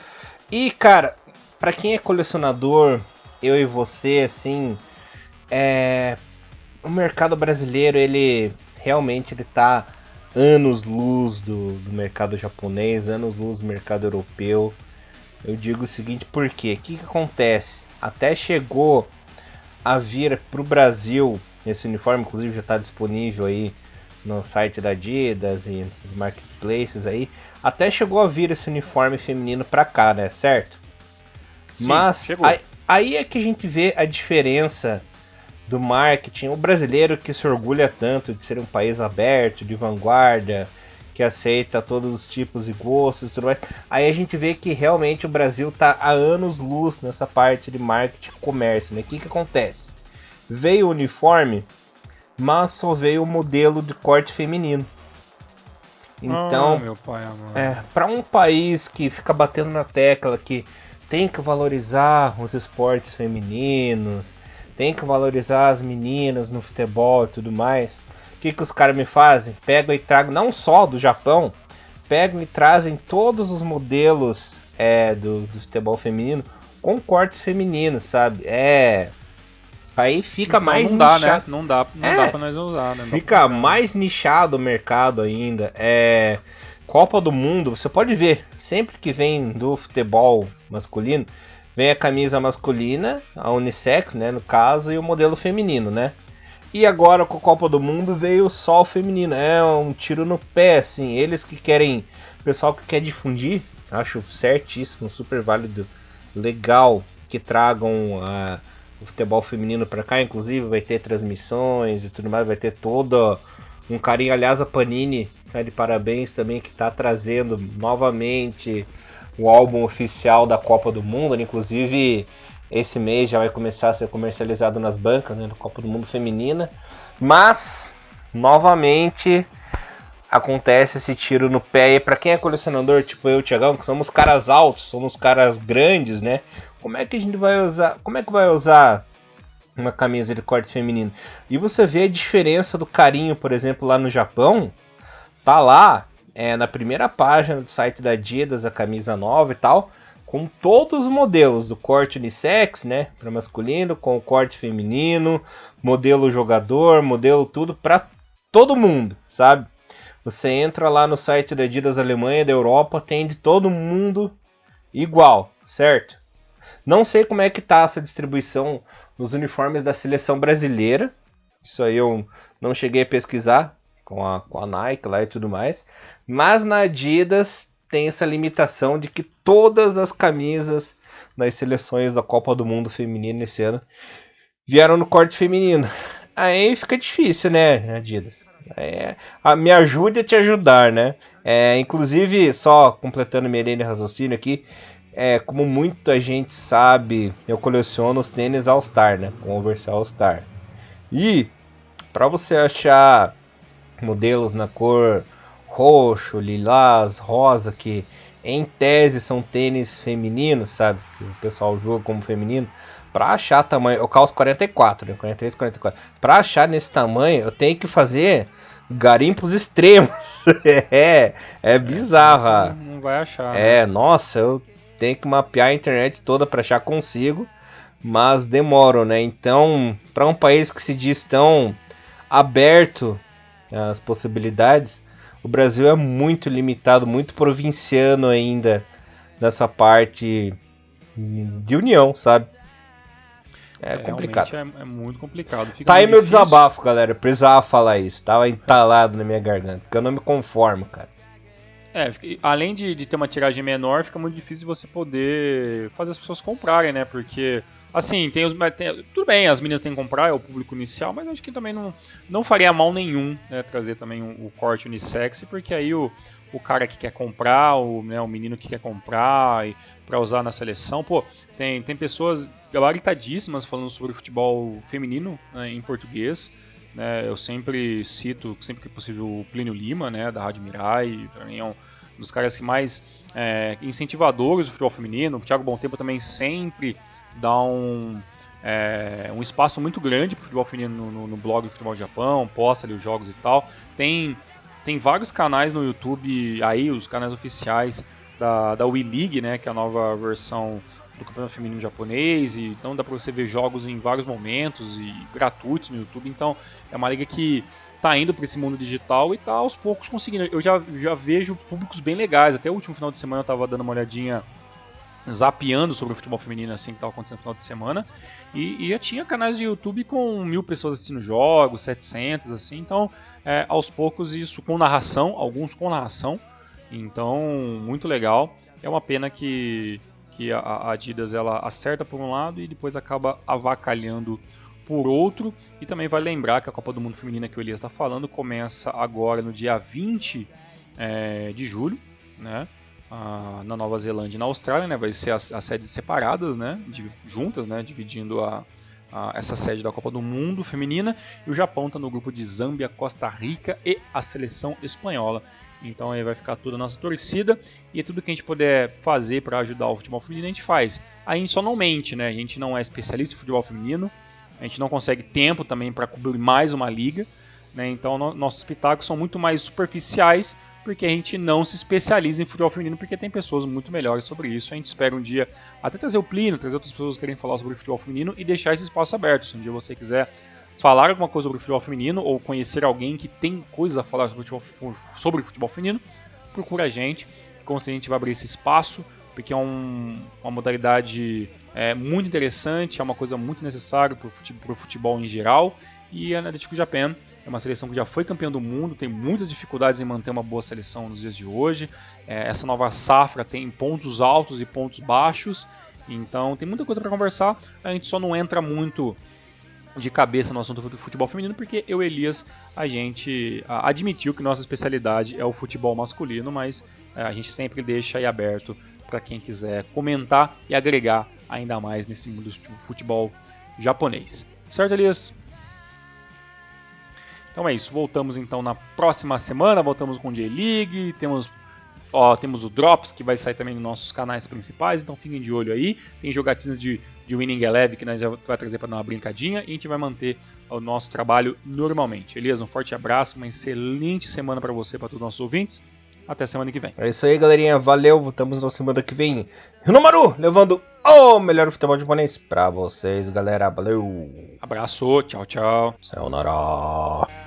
E, cara, pra quem é colecionador, eu e você, assim, o mercado brasileiro, ele realmente ele tá anos-luz do mercado japonês, anos-luz do mercado europeu. Eu digo o seguinte, por quê? O que acontece? Até chegou a vir pro Brasil, esse uniforme, inclusive já está disponível aí no site da Adidas e nos marketplaces aí, até chegou a vir esse uniforme feminino pra cá, né, certo? Sim, mas aí é que a gente vê a diferença do marketing. O brasileiro que se orgulha tanto de ser um país aberto, de vanguarda, que aceita todos os tipos e gostos e tudo mais, aí a gente vê que realmente o Brasil tá há anos-luz nessa parte de marketing e comércio, né? O que acontece? Veio o uniforme, mas só veio o modelo de corte feminino. Então, meu pai amado. para um país que fica batendo na tecla que tem que valorizar os esportes femininos, tem que valorizar as meninas no futebol e tudo mais, o que os caras me fazem? Pegam e tragam, não só do Japão, pegam e trazem todos os modelos do futebol feminino com cortes femininos, sabe? Aí fica então mais nichado. Né? Não dá pra nós usar, né? Fica mais nichado o mercado ainda. Copa do Mundo, você pode ver, sempre que vem do futebol masculino, vem a camisa masculina, a unissex, né, no caso, e o modelo feminino, né? E agora com a Copa do Mundo veio só o feminino. É um tiro no pé, assim. Eles que querem, o pessoal que quer difundir, acho certíssimo, super válido, legal que tragam o futebol feminino para cá, inclusive vai ter transmissões e tudo mais, vai ter todo um carinho. Aliás, a Panini tá de parabéns também, que tá trazendo novamente o álbum oficial da Copa do Mundo, né? Inclusive esse mês já vai começar a ser comercializado nas bancas, né, da Copa do Mundo Feminina, mas novamente acontece esse tiro no pé. E para quem é colecionador, tipo eu e o Thiagão, que somos caras altos, somos caras grandes, né? Como é que a gente vai usar? Como é que vai usar uma camisa de corte feminino? E você vê a diferença do carinho, por exemplo, lá no Japão. Tá lá, na primeira página do site da Adidas, a camisa nova e tal, com todos os modelos do corte unissex, né, para masculino, com o corte feminino, modelo jogador, modelo tudo para todo mundo, sabe? Você entra lá no site da Adidas Alemanha, da Europa, tem de todo mundo igual, certo? Não sei como é que tá essa distribuição nos uniformes da seleção brasileira. Isso aí eu não cheguei a pesquisar com a Nike lá e tudo mais. Mas na Adidas tem essa limitação de que todas as camisas das seleções da Copa do Mundo feminina esse ano vieram no corte feminino. Aí fica difícil, né, Adidas? Me ajude a te ajudar, né? Inclusive, só completando minha linha de raciocínio aqui, como muita gente sabe, eu coleciono os tênis All-Star, né? Converse All-Star. E para você achar modelos na cor roxo, lilás, rosa, que em tese são tênis femininos, sabe? Que o pessoal julga como feminino. Pra achar tamanho, eu calço 44, né? 43, 44. Pra achar nesse tamanho, eu tenho que fazer garimpos extremos. é bizarro. Não vai achar. Né? Nossa, eu tenho que mapear a internet toda pra achar consigo, mas demoro, né? Então, para um país que se diz tão aberto às possibilidades, o Brasil é muito limitado, muito provinciano ainda nessa parte de união, sabe? É complicado. É muito complicado. Fica tá aí muito meu desabafo, galera. Eu precisava falar isso. Tava entalado na minha garganta. Porque eu não me conformo, cara. Além de ter uma tiragem menor, fica muito difícil de você poder fazer as pessoas comprarem, né? Porque, assim, tudo bem, as meninas têm que comprar, é o público inicial, mas acho que também não faria mal nenhum, né? Trazer também o corte unissex, porque aí o cara que quer comprar, o menino que quer comprar para usar na seleção, pô, tem pessoas gabaritadíssimas falando sobre futebol feminino, né, em português. Né, eu sempre cito, sempre que possível, o Plínio Lima, né, da Rádio Mirai, para mim é um dos caras que mais incentivadores do futebol feminino. O Thiago Bom Tempo também sempre dá um espaço muito grande para o futebol feminino no blog do Futebol do Japão, posta ali os jogos e tal. Tem vários canais no YouTube, aí os canais oficiais da Wii League, né, que é a nova versão do campeonato feminino japonês, e então dá para você ver jogos em vários momentos e gratuitos no YouTube. Então é uma liga que tá indo para esse mundo digital e tá aos poucos conseguindo. Eu já vejo públicos bem legais. Até o último final de semana eu tava dando uma olhadinha, zapeando sobre o futebol feminino, assim, que tava acontecendo no final de semana, e já tinha canais de YouTube com 1000 pessoas assistindo jogos, 700, assim. Então aos poucos isso com narração, alguns com narração, então muito legal. É uma pena que a Adidas ela acerta por um lado e depois acaba avacalhando por outro. E também vale lembrar que a Copa do Mundo Feminina que o Elias está falando começa agora no dia 20 de julho, né, na Nova Zelândia e na Austrália, né, vai ser as sedes separadas, né, juntas, né, dividindo essa sede da Copa do Mundo Feminina, e o Japão está no grupo de Zâmbia, Costa Rica e a seleção espanhola. Então aí vai ficar toda a nossa torcida, e tudo que a gente puder fazer para ajudar o futebol feminino a gente faz. A gente só não mente, né? A gente não é especialista em futebol feminino, a gente não consegue tempo também para cobrir mais uma liga, né? Então nossos pitacos são muito mais superficiais, porque a gente não se especializa em futebol feminino, porque tem pessoas muito melhores sobre isso. A gente espera um dia até trazer o Plínio, trazer outras pessoas que querem falar sobre futebol feminino e deixar esse espaço aberto. Se um dia você quiser falar alguma coisa sobre futebol feminino ou conhecer alguém que tem coisa a falar sobre futebol feminino, procura a gente, que com certeza a gente vai abrir esse espaço, porque é uma modalidade muito interessante, é uma coisa muito necessária para o futebol em geral. E a Atlético Japan é uma seleção que já foi campeã do mundo, tem muitas dificuldades em manter uma boa seleção nos dias de hoje. Essa nova safra tem pontos altos e pontos baixos, então tem muita coisa para conversar. A gente só não entra muito de cabeça no assunto do futebol feminino, porque eu e Elias, a gente admitiu que nossa especialidade é o futebol masculino, mas a gente sempre deixa aí aberto para quem quiser comentar e agregar ainda mais nesse mundo do futebol japonês. Certo, Elias? Então é isso, voltamos então na próxima semana, voltamos com o J-League, temos o Drops, que vai sair também nos nossos canais principais, então fiquem de olho aí. Tem jogatinas de Winning Eleven que nós já vai trazer para dar uma brincadinha, e a gente vai manter o nosso trabalho normalmente. Elias, um forte abraço, uma excelente semana para você, para todos os nossos ouvintes. Até semana que vem. É isso aí, galerinha. Valeu. Voltamos na semana que vem. Hinomaru, levando o melhor futebol japonês pra vocês, galera. Valeu. Abraço. Tchau, tchau. Sayonara.